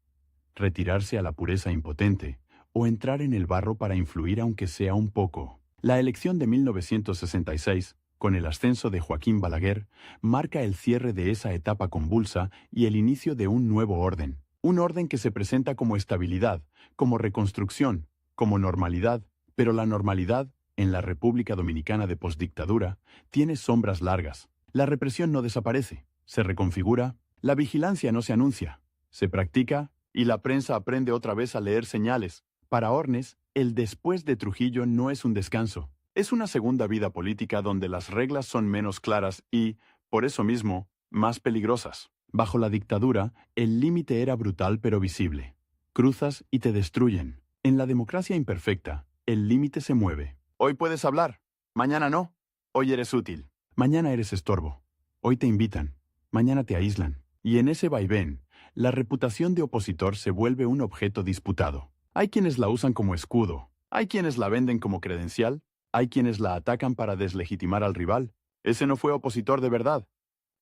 retirarse a la pureza impotente, o entrar en el barro para influir aunque sea un poco. La elección de 1966, con el ascenso de Joaquín Balaguer, marca el cierre de esa etapa convulsa y el inicio de un nuevo orden. Un orden que se presenta como estabilidad, como reconstrucción, como normalidad, pero la normalidad, en la República Dominicana de postdictadura, tiene sombras largas. La represión no desaparece, se reconfigura, la vigilancia no se anuncia, se practica, y la prensa aprende otra vez a leer señales. Para Ornes, el después de Trujillo no es un descanso, es una segunda vida política donde las reglas son menos claras y, por eso mismo, más peligrosas. Bajo la dictadura, el límite era brutal pero visible. Cruzas y te destruyen. En la democracia imperfecta, el límite se mueve. Hoy puedes hablar, mañana no. Hoy eres útil, mañana eres estorbo. Hoy te invitan, mañana te aíslan. Y en ese vaivén, la reputación de opositor se vuelve un objeto disputado. Hay quienes la usan como escudo, hay quienes la venden como credencial, hay quienes la atacan para deslegitimar al rival. Ese no fue opositor de verdad.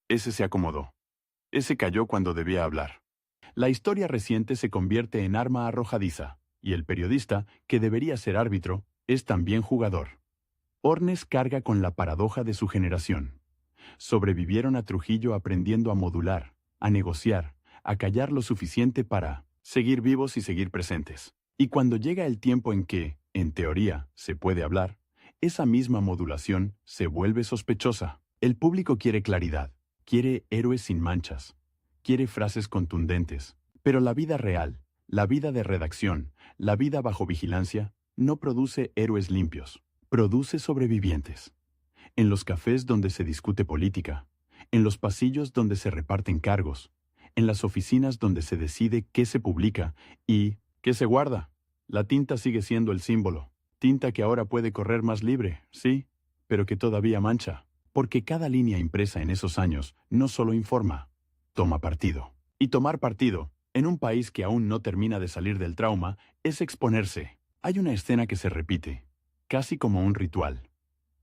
Ese se acomodó. Ese cayó cuando debía hablar. La historia reciente se convierte en arma arrojadiza, y el periodista, que debería ser árbitro, es también jugador. Ornes carga con la paradoja de su generación. Sobrevivieron a Trujillo aprendiendo a modular, a negociar, a callar lo suficiente para seguir vivos y seguir presentes. Y cuando llega el tiempo en que, en teoría, se puede hablar, esa misma modulación se vuelve sospechosa. El público quiere claridad, quiere héroes sin manchas, quiere frases contundentes, pero la vida real, la vida de redacción, la vida bajo vigilancia, no produce héroes limpios, produce sobrevivientes. En los cafés donde se discute política, en los pasillos donde se reparten cargos, en las oficinas donde se decide qué se publica y qué se guarda. La tinta sigue siendo el símbolo. Tinta que ahora puede correr más libre, sí, pero que todavía mancha. Porque cada línea impresa en esos años no solo informa, toma partido. Y tomar partido, en un país que aún no termina de salir del trauma, es exponerse. Hay una escena que se repite, casi como un ritual.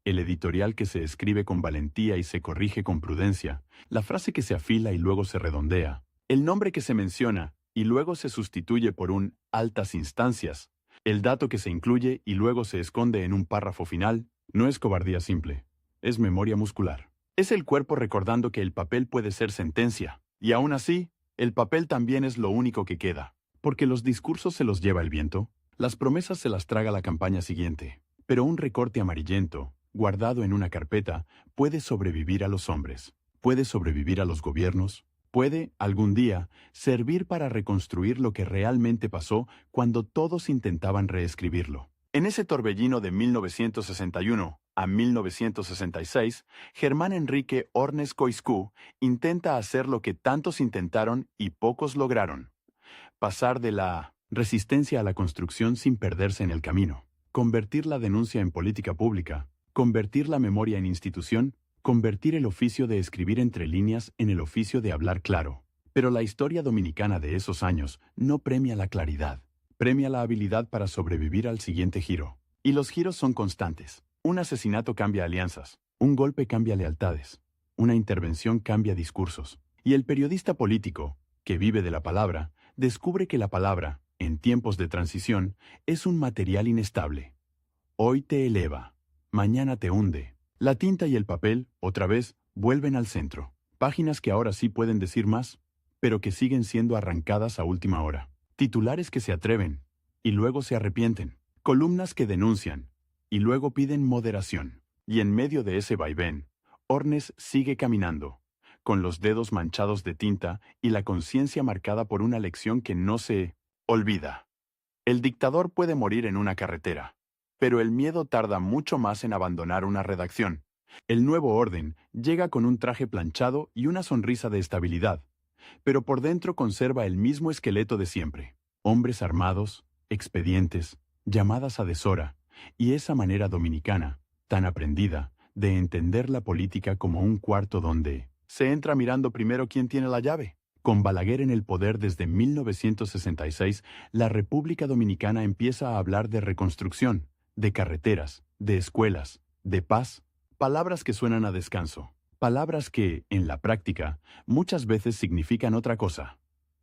El editorial que se escribe con valentía y se corrige con prudencia, la frase que se afila y luego se redondea, el nombre que se menciona y luego se sustituye por un altas instancias, el dato que se incluye y luego se esconde en un párrafo final, no es cobardía simple, es memoria muscular. Es el cuerpo recordando que el papel puede ser sentencia, y aún así, el papel también es lo único que queda, porque los discursos se los lleva el viento, las promesas se las traga la campaña siguiente, pero un recorte amarillento, guardado en una carpeta, puede sobrevivir a los hombres, puede sobrevivir a los gobiernos, Puede, algún día, servir para reconstruir lo que realmente pasó cuando todos intentaban reescribirlo. En ese torbellino de 1961 a 1966, Germán Enrique Ornes Coixcú intenta hacer lo que tantos intentaron y pocos lograron: pasar de la resistencia a la construcción sin perderse en el camino, convertir la denuncia en política pública, convertir la memoria en institución, convertir el oficio de escribir entre líneas en el oficio de hablar claro. Pero la historia dominicana de esos años no premia la claridad, premia la habilidad para sobrevivir al siguiente giro. Y los giros son constantes. Un asesinato cambia alianzas, un golpe cambia lealtades, una intervención cambia discursos. Y el periodista político, que vive de la palabra, descubre que la palabra, en tiempos de transición, es un material inestable. Hoy te eleva, mañana te hunde. La tinta y el papel, otra vez, vuelven al centro. Páginas que ahora sí pueden decir más, pero que siguen siendo arrancadas a última hora. Titulares que se atreven, y luego se arrepienten. Columnas que denuncian, y luego piden moderación. Y en medio de ese vaivén, Ornes sigue caminando, con los dedos manchados de tinta y la conciencia marcada por una lección que no se olvida. El dictador puede morir en una carretera, pero el miedo tarda mucho más en abandonar una redacción. El nuevo orden llega con un traje planchado y una sonrisa de estabilidad, pero por dentro conserva el mismo esqueleto de siempre: hombres armados, expedientes, llamadas a deshora, y esa manera dominicana, tan aprendida, de entender la política como un cuarto donde se entra mirando primero quién tiene la llave. Con Balaguer en el poder desde 1966, la República Dominicana empieza a hablar de reconstrucción, de carreteras, de escuelas, de paz, palabras que suenan a descanso, palabras que, en la práctica, muchas veces significan otra cosa: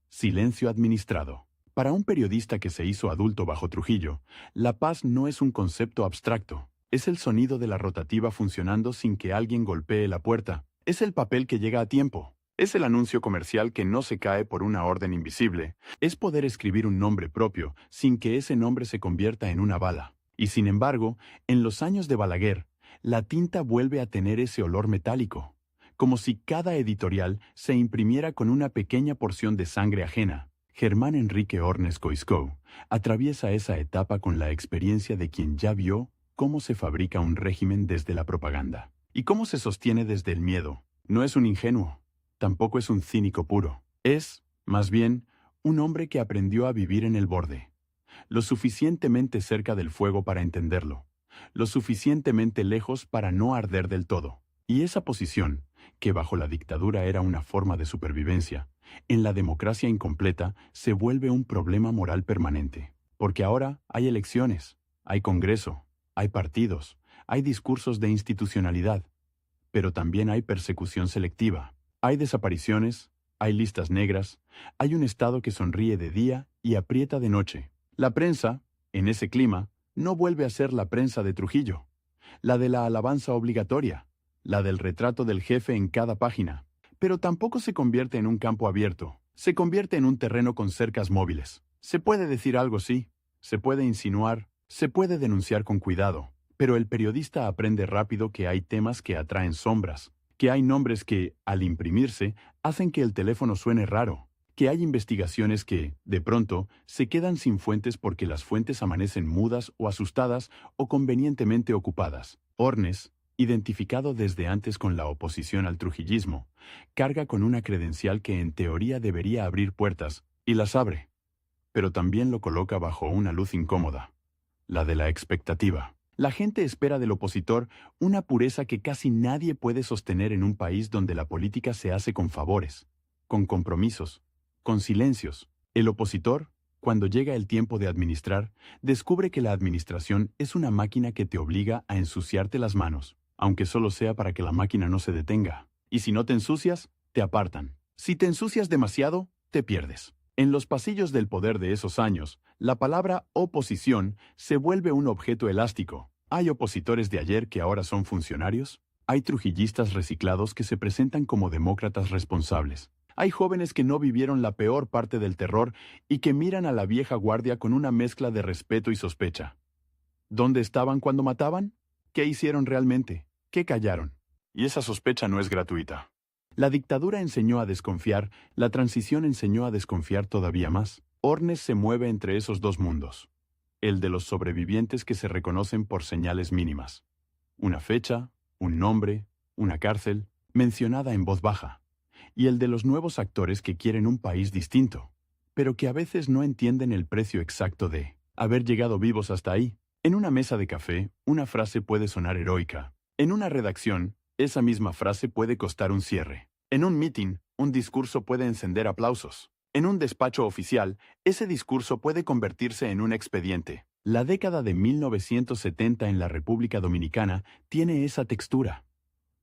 silencio administrado. Para un periodista que se hizo adulto bajo Trujillo, la paz no es un concepto abstracto, es el sonido de la rotativa funcionando sin que alguien golpee la puerta, es el papel que llega a tiempo, es el anuncio comercial que no se cae por una orden invisible, es poder escribir un nombre propio sin que ese nombre se convierta en una bala. Y sin embargo, en los años de Balaguer, la tinta vuelve a tener ese olor metálico, como si cada editorial se imprimiera con una pequeña porción de sangre ajena. Germán Enrique Ornes Coixcú atraviesa esa etapa con la experiencia de quien ya vio cómo se fabrica un régimen desde la propaganda y cómo se sostiene desde el miedo. No es un ingenuo, tampoco es un cínico puro. Es, más bien, un hombre que aprendió a vivir en el borde, lo suficientemente cerca del fuego para entenderlo, lo suficientemente lejos para no arder del todo. Y esa posición, que bajo la dictadura era una forma de supervivencia, en la democracia incompleta se vuelve un problema moral permanente. Porque ahora hay elecciones, hay Congreso, hay partidos, hay discursos de institucionalidad, pero también hay persecución selectiva, hay desapariciones, hay listas negras, hay un Estado que sonríe de día y aprieta de noche. La prensa, en ese clima, no vuelve a ser la prensa de Trujillo, la de la alabanza obligatoria, la del retrato del jefe en cada página, pero tampoco se convierte en un campo abierto, se convierte en un terreno con cercas móviles. Se puede decir algo, sí, se puede insinuar, se puede denunciar con cuidado, pero el periodista aprende rápido que hay temas que atraen sombras, que hay nombres que, al imprimirse, hacen que el teléfono suene raro, que hay investigaciones que, de pronto, se quedan sin fuentes porque las fuentes amanecen mudas o asustadas o convenientemente ocupadas. Ornes, identificado desde antes con la oposición al trujillismo, carga con una credencial que en teoría debería abrir puertas, y las abre, pero también lo coloca bajo una luz incómoda, la de la expectativa. La gente espera del opositor una pureza que casi nadie puede sostener en un país donde la política se hace con favores, con compromisos, con silencios. El opositor, cuando llega el tiempo de administrar, descubre que la administración es una máquina que te obliga a ensuciarte las manos, aunque solo sea para que la máquina no se detenga. Y si no te ensucias, te apartan. Si te ensucias demasiado, te pierdes. En los pasillos del poder de esos años, la palabra oposición se vuelve un objeto elástico. ¿Hay opositores de ayer que ahora son funcionarios? Hay trujillistas reciclados que se presentan como demócratas responsables. Hay jóvenes que no vivieron la peor parte del terror y que miran a la vieja guardia con una mezcla de respeto y sospecha. ¿Dónde estaban cuando mataban? ¿Qué hicieron realmente? ¿Qué callaron? Y esa sospecha no es gratuita. La dictadura enseñó a desconfiar, la transición enseñó a desconfiar todavía más. Ornes se mueve entre esos dos mundos. El de los sobrevivientes que se reconocen por señales mínimas. Una fecha, un nombre, una cárcel, mencionada en voz baja. Y el de los nuevos actores que quieren un país distinto, pero que a veces no entienden el precio exacto de haber llegado vivos hasta ahí. En una mesa de café, una frase puede sonar heroica. En una redacción, esa misma frase puede costar un cierre. En un meeting, un discurso puede encender aplausos. En un despacho oficial, ese discurso puede convertirse en un expediente. La década de 1970 en la República Dominicana tiene esa textura.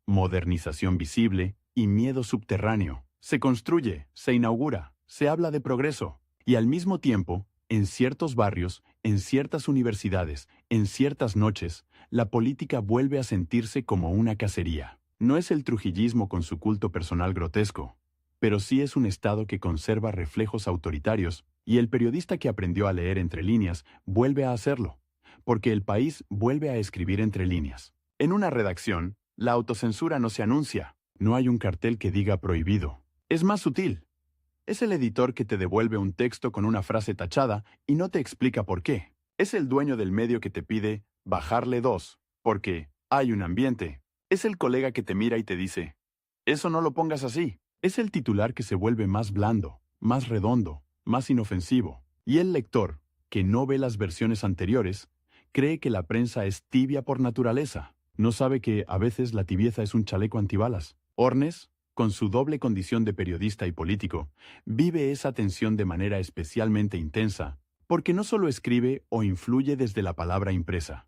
Modernización visible y miedo subterráneo. Se construye, se inaugura, se habla de progreso. Y al mismo tiempo, en ciertos barrios, en ciertas universidades, en ciertas noches, la política vuelve a sentirse como una cacería. No es el trujillismo con su culto personal grotesco, pero sí es un Estado que conserva reflejos autoritarios, y el periodista que aprendió a leer entre líneas vuelve a hacerlo, porque el país vuelve a escribir entre líneas. En una redacción, la autocensura no se anuncia, no hay un cartel que diga prohibido. Es más sutil. Es el editor que te devuelve un texto con una frase tachada y no te explica por qué. Es el dueño del medio que te pide bajarle 2, porque hay un ambiente. Es el colega que te mira y te dice, eso no lo pongas así. Es el titular que se vuelve más blando, más redondo, más inofensivo. Y el lector, que no ve las versiones anteriores, cree que la prensa es tibia por naturaleza. No sabe que a veces la tibieza es un chaleco antibalas. Ornes, con su doble condición de periodista y político, vive esa tensión de manera especialmente intensa, porque no solo escribe o influye desde la palabra impresa.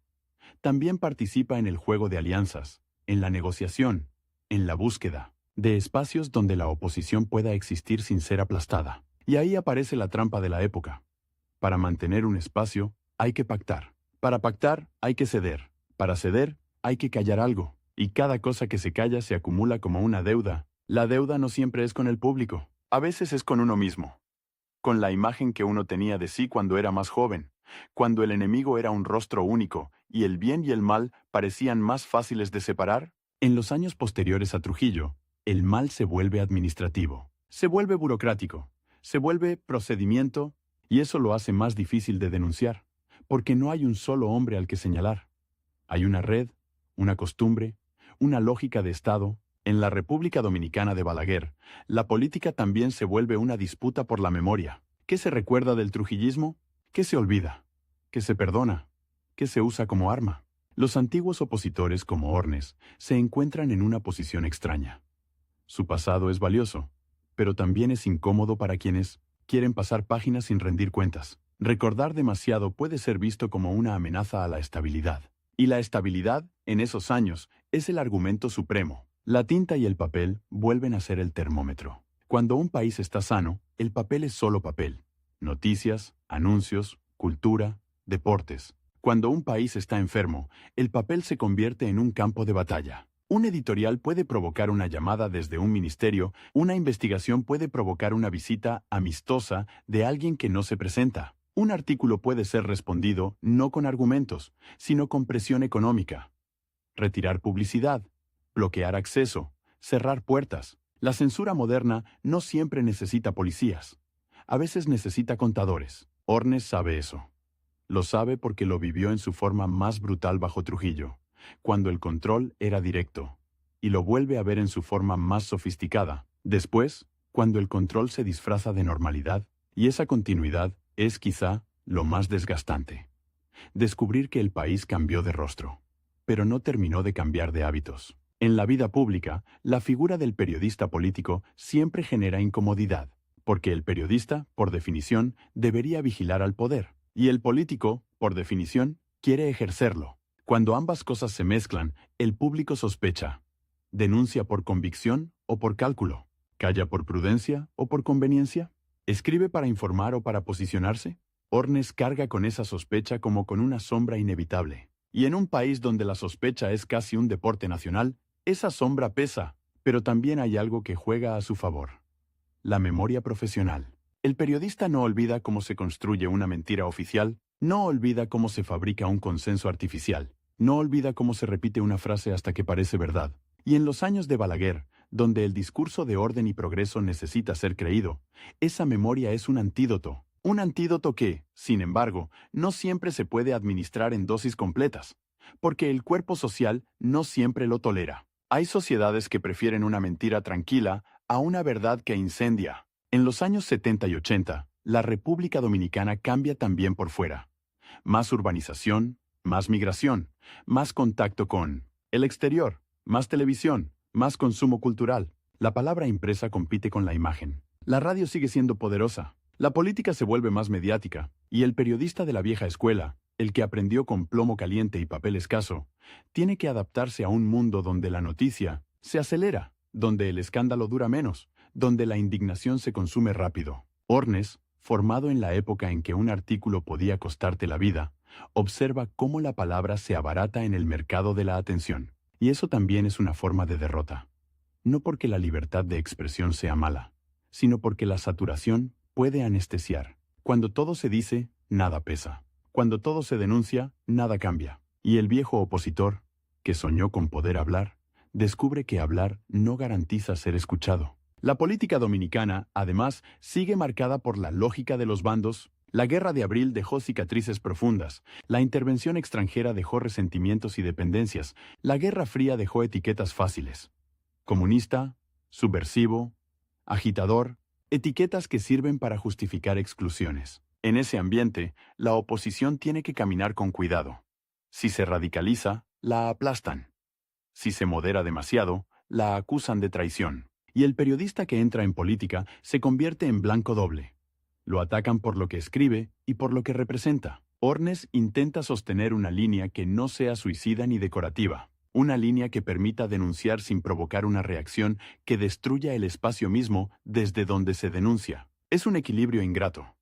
También participa en el juego de alianzas, en la negociación, en la búsqueda de espacios donde la oposición pueda existir sin ser aplastada. Y ahí aparece la trampa de la época. Para mantener un espacio, hay que pactar. Para pactar, hay que ceder. Para ceder, hay que callar algo. Y cada cosa que se calla se acumula como una deuda. La deuda no siempre es con el público. A veces es con uno mismo. Con la imagen que uno tenía de sí cuando era más joven, cuando el enemigo era un rostro único y el bien y el mal parecían más fáciles de separar. En los años posteriores a Trujillo, el mal se vuelve administrativo, se vuelve burocrático, se vuelve procedimiento, y eso lo hace más difícil de denunciar, porque no hay un solo hombre al que señalar. Hay una red, una costumbre, una lógica de Estado. En la República Dominicana de Balaguer, la política también se vuelve una disputa por la memoria. ¿Qué se recuerda del trujillismo? ¿Qué se olvida? ¿Qué se perdona? ¿Qué se usa como arma? Los antiguos opositores como Ornes se encuentran en una posición extraña. Su pasado es valioso, pero también es incómodo para quienes quieren pasar páginas sin rendir cuentas. Recordar demasiado puede ser visto como una amenaza a la estabilidad. Y la estabilidad, en esos años, es el argumento supremo. La tinta y el papel vuelven a ser el termómetro. Cuando un país está sano, el papel es solo papel. Noticias, anuncios, cultura, deportes. Cuando un país está enfermo, el papel se convierte en un campo de batalla. Un editorial puede provocar una llamada desde un ministerio, una investigación puede provocar una visita amistosa de alguien que no se presenta. Un artículo puede ser respondido no con argumentos, sino con presión económica. Retirar publicidad, bloquear acceso, cerrar puertas. La censura moderna no siempre necesita policías. A veces necesita contadores. Ornes sabe eso. Lo sabe porque lo vivió en su forma más brutal bajo Trujillo, cuando el control era directo, y lo vuelve a ver en su forma más sofisticada, después, cuando el control se disfraza de normalidad, y esa continuidad es quizá lo más desgastante. Descubrir que el país cambió de rostro, pero no terminó de cambiar de hábitos. En la vida pública, la figura del periodista político siempre genera incomodidad, porque el periodista, por definición, debería vigilar al poder, y el político, por definición, quiere ejercerlo. Cuando ambas cosas se mezclan, el público sospecha. ¿Denuncia por convicción o por cálculo? ¿Calla por prudencia o por conveniencia? ¿Escribe para informar o para posicionarse? Ornes carga con esa sospecha como con una sombra inevitable. Y en un país donde la sospecha es casi un deporte nacional, esa sombra pesa, pero también hay algo que juega a su favor. La memoria profesional. El periodista no olvida cómo se construye una mentira oficial, no olvida cómo se fabrica un consenso artificial, no olvida cómo se repite una frase hasta que parece verdad. Y en los años de Balaguer, donde el discurso de orden y progreso necesita ser creído, esa memoria es un antídoto. Un antídoto que, sin embargo, no siempre se puede administrar en dosis completas, porque el cuerpo social no siempre lo tolera. Hay sociedades que prefieren una mentira tranquila a una verdad que incendia. En los años 70 y 80, la República Dominicana cambia también por fuera. Más urbanización, más migración, más contacto con el exterior, más televisión, más consumo cultural. La palabra impresa compite con la imagen. La radio sigue siendo poderosa. La política se vuelve más mediática, y el periodista de la vieja escuela, el que aprendió con plomo caliente y papel escaso, tiene que adaptarse a un mundo donde la noticia se acelera, donde el escándalo dura menos, donde la indignación se consume rápido. Ornes, formado en la época en que un artículo podía costarte la vida, observa cómo la palabra se abarata en el mercado de la atención. Y eso también es una forma de derrota. No porque la libertad de expresión sea mala, sino porque la saturación puede anestesiar. Cuando todo se dice, nada pesa. Cuando todo se denuncia, nada cambia. Y el viejo opositor, que soñó con poder hablar, descubre que hablar no garantiza ser escuchado. La política dominicana, además, sigue marcada por la lógica de los bandos. La Guerra de Abril dejó cicatrices profundas, la intervención extranjera dejó resentimientos y dependencias, la Guerra Fría dejó etiquetas fáciles. Comunista, subversivo, agitador, etiquetas que sirven para justificar exclusiones. En ese ambiente, la oposición tiene que caminar con cuidado. Si se radicaliza, la aplastan. Si se modera demasiado, la acusan de traición. Y el periodista que entra en política se convierte en blanco doble. Lo atacan por lo que escribe y por lo que representa. Ornes intenta sostener una línea que no sea suicida ni decorativa. Una línea que permita denunciar sin provocar una reacción que destruya el espacio mismo desde donde se denuncia. Es un equilibrio ingrato.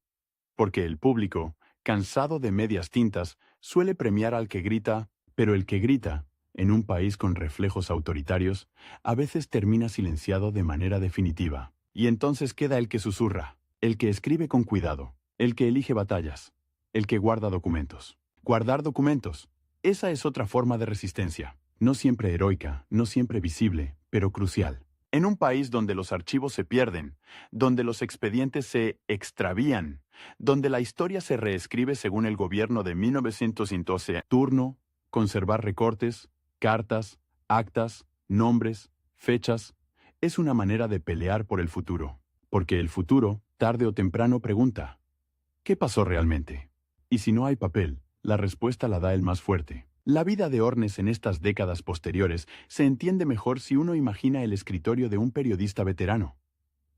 Porque el público, cansado de medias tintas, suele premiar al que grita, pero el que grita, en un país con reflejos autoritarios, a veces termina silenciado de manera definitiva. Y entonces queda el que susurra, el que escribe con cuidado, el que elige batallas, el que guarda documentos. Guardar documentos, esa es otra forma de resistencia. No siempre heroica, no siempre visible, pero crucial. En un país donde los archivos se pierden, donde los expedientes se extravían, donde la historia se reescribe según el gobierno de 1912, turno, conservar recortes, cartas, actas, nombres, fechas, es una manera de pelear por el futuro. Porque el futuro, tarde o temprano, pregunta, ¿qué pasó realmente? Y si no hay papel, la respuesta la da el más fuerte. La vida de Ornes en estas décadas posteriores se entiende mejor si uno imagina el escritorio de un periodista veterano.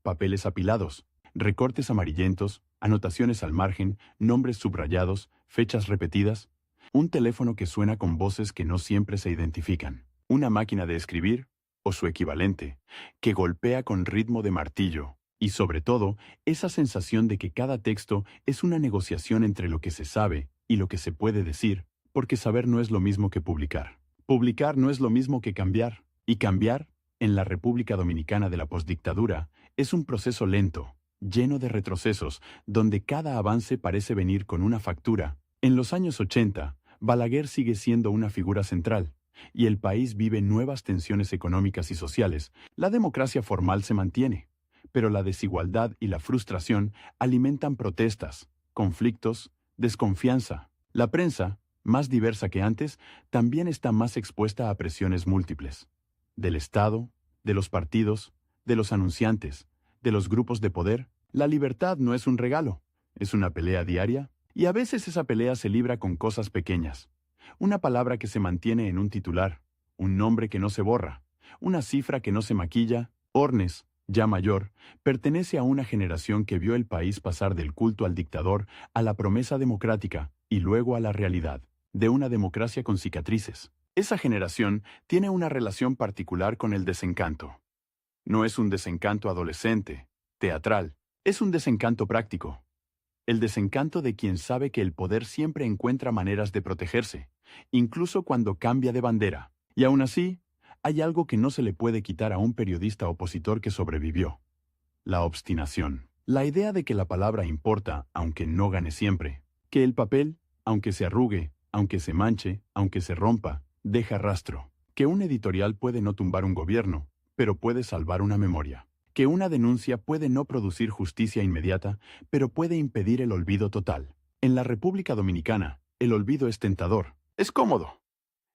Papeles apilados, recortes amarillentos, anotaciones al margen, nombres subrayados, fechas repetidas, un teléfono que suena con voces que no siempre se identifican, una máquina de escribir, o su equivalente, que golpea con ritmo de martillo, y sobre todo, esa sensación de que cada texto es una negociación entre lo que se sabe y lo que se puede decir, porque saber no es lo mismo que publicar. Publicar no es lo mismo que cambiar, y cambiar, en la República Dominicana de la postdictadura, es un proceso lento, lleno de retrocesos, donde cada avance parece venir con una factura. En los años 80, Balaguer sigue siendo una figura central, y el país vive nuevas tensiones económicas y sociales. La democracia formal se mantiene, pero la desigualdad y la frustración alimentan protestas, conflictos, desconfianza. La prensa, más diversa que antes, también está más expuesta a presiones múltiples. Del Estado, de los partidos, de los anunciantes, de los grupos de poder. La libertad no es un regalo, es una pelea diaria, y a veces esa pelea se libra con cosas pequeñas. Una palabra que se mantiene en un titular, un nombre que no se borra, una cifra que no se maquilla. Ornes, ya mayor, pertenece a una generación que vio el país pasar del culto al dictador a la promesa democrática y luego a la realidad de una democracia con cicatrices. Esa generación tiene una relación particular con el desencanto. No es un desencanto adolescente, teatral, es un desencanto práctico. El desencanto de quien sabe que el poder siempre encuentra maneras de protegerse, incluso cuando cambia de bandera. Y aún así, hay algo que no se le puede quitar a un periodista opositor que sobrevivió: la obstinación. La idea de que la palabra importa, aunque no gane siempre. Que el papel, aunque se arrugue, aunque se manche, aunque se rompa, deja rastro. Que un editorial puede no tumbar un gobierno, pero puede salvar una memoria. Que una denuncia puede no producir justicia inmediata, pero puede impedir el olvido total. En la República Dominicana, el olvido es tentador. Es cómodo.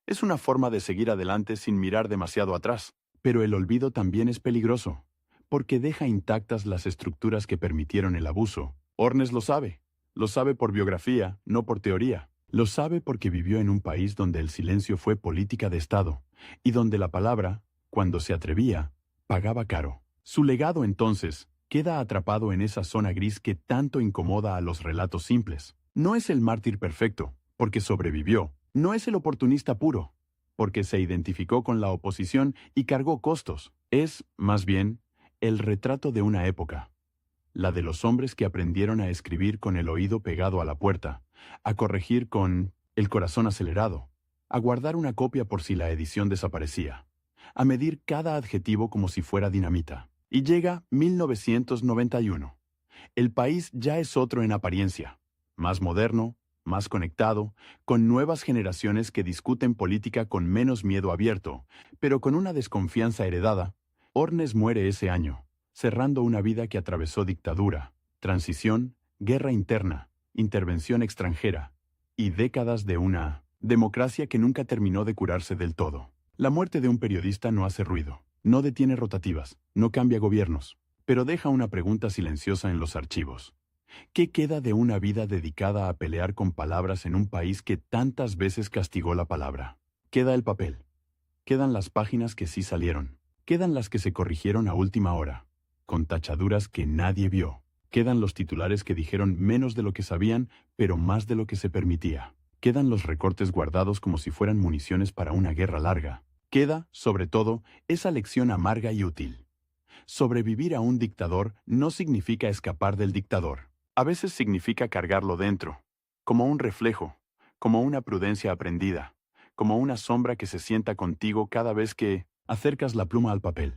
Es una forma de seguir adelante sin mirar demasiado atrás. Pero el olvido también es peligroso, porque deja intactas las estructuras que permitieron el abuso. Ornes lo sabe. Lo sabe por biografía, no por teoría. Lo sabe porque vivió en un país donde el silencio fue política de Estado, y donde la palabra, cuando se atrevía, pagaba caro. Su legado, entonces, queda atrapado en esa zona gris que tanto incomoda a los relatos simples. No es el mártir perfecto, porque sobrevivió. No es el oportunista puro, porque se identificó con la oposición y cargó costos. Es, más bien, el retrato de una época. La de los hombres que aprendieron a escribir con el oído pegado a la puerta, a corregir con el corazón acelerado, a guardar una copia por si la edición desaparecía, a medir cada adjetivo como si fuera dinamita. Y llega 1991. El país ya es otro en apariencia, más moderno, más conectado, con nuevas generaciones que discuten política con menos miedo abierto, pero con una desconfianza heredada. Ornes muere ese año, cerrando una vida que atravesó dictadura, transición, guerra interna, intervención extranjera y décadas de una democracia que nunca terminó de curarse del todo. La muerte de un periodista no hace ruido, no detiene rotativas, no cambia gobiernos, pero deja una pregunta silenciosa en los archivos. ¿Qué queda de una vida dedicada a pelear con palabras en un país que tantas veces castigó la palabra? Queda el papel. Quedan las páginas que sí salieron. Quedan las que se corrigieron a última hora, con tachaduras que nadie vio. Quedan los titulares que dijeron menos de lo que sabían, pero más de lo que se permitía. Quedan los recortes guardados como si fueran municiones para una guerra larga. Queda, sobre todo, esa lección amarga y útil. Sobrevivir a un dictador no significa escapar del dictador. A veces significa cargarlo dentro, como un reflejo, como una prudencia aprendida, como una sombra que se sienta contigo cada vez que acercas la pluma al papel.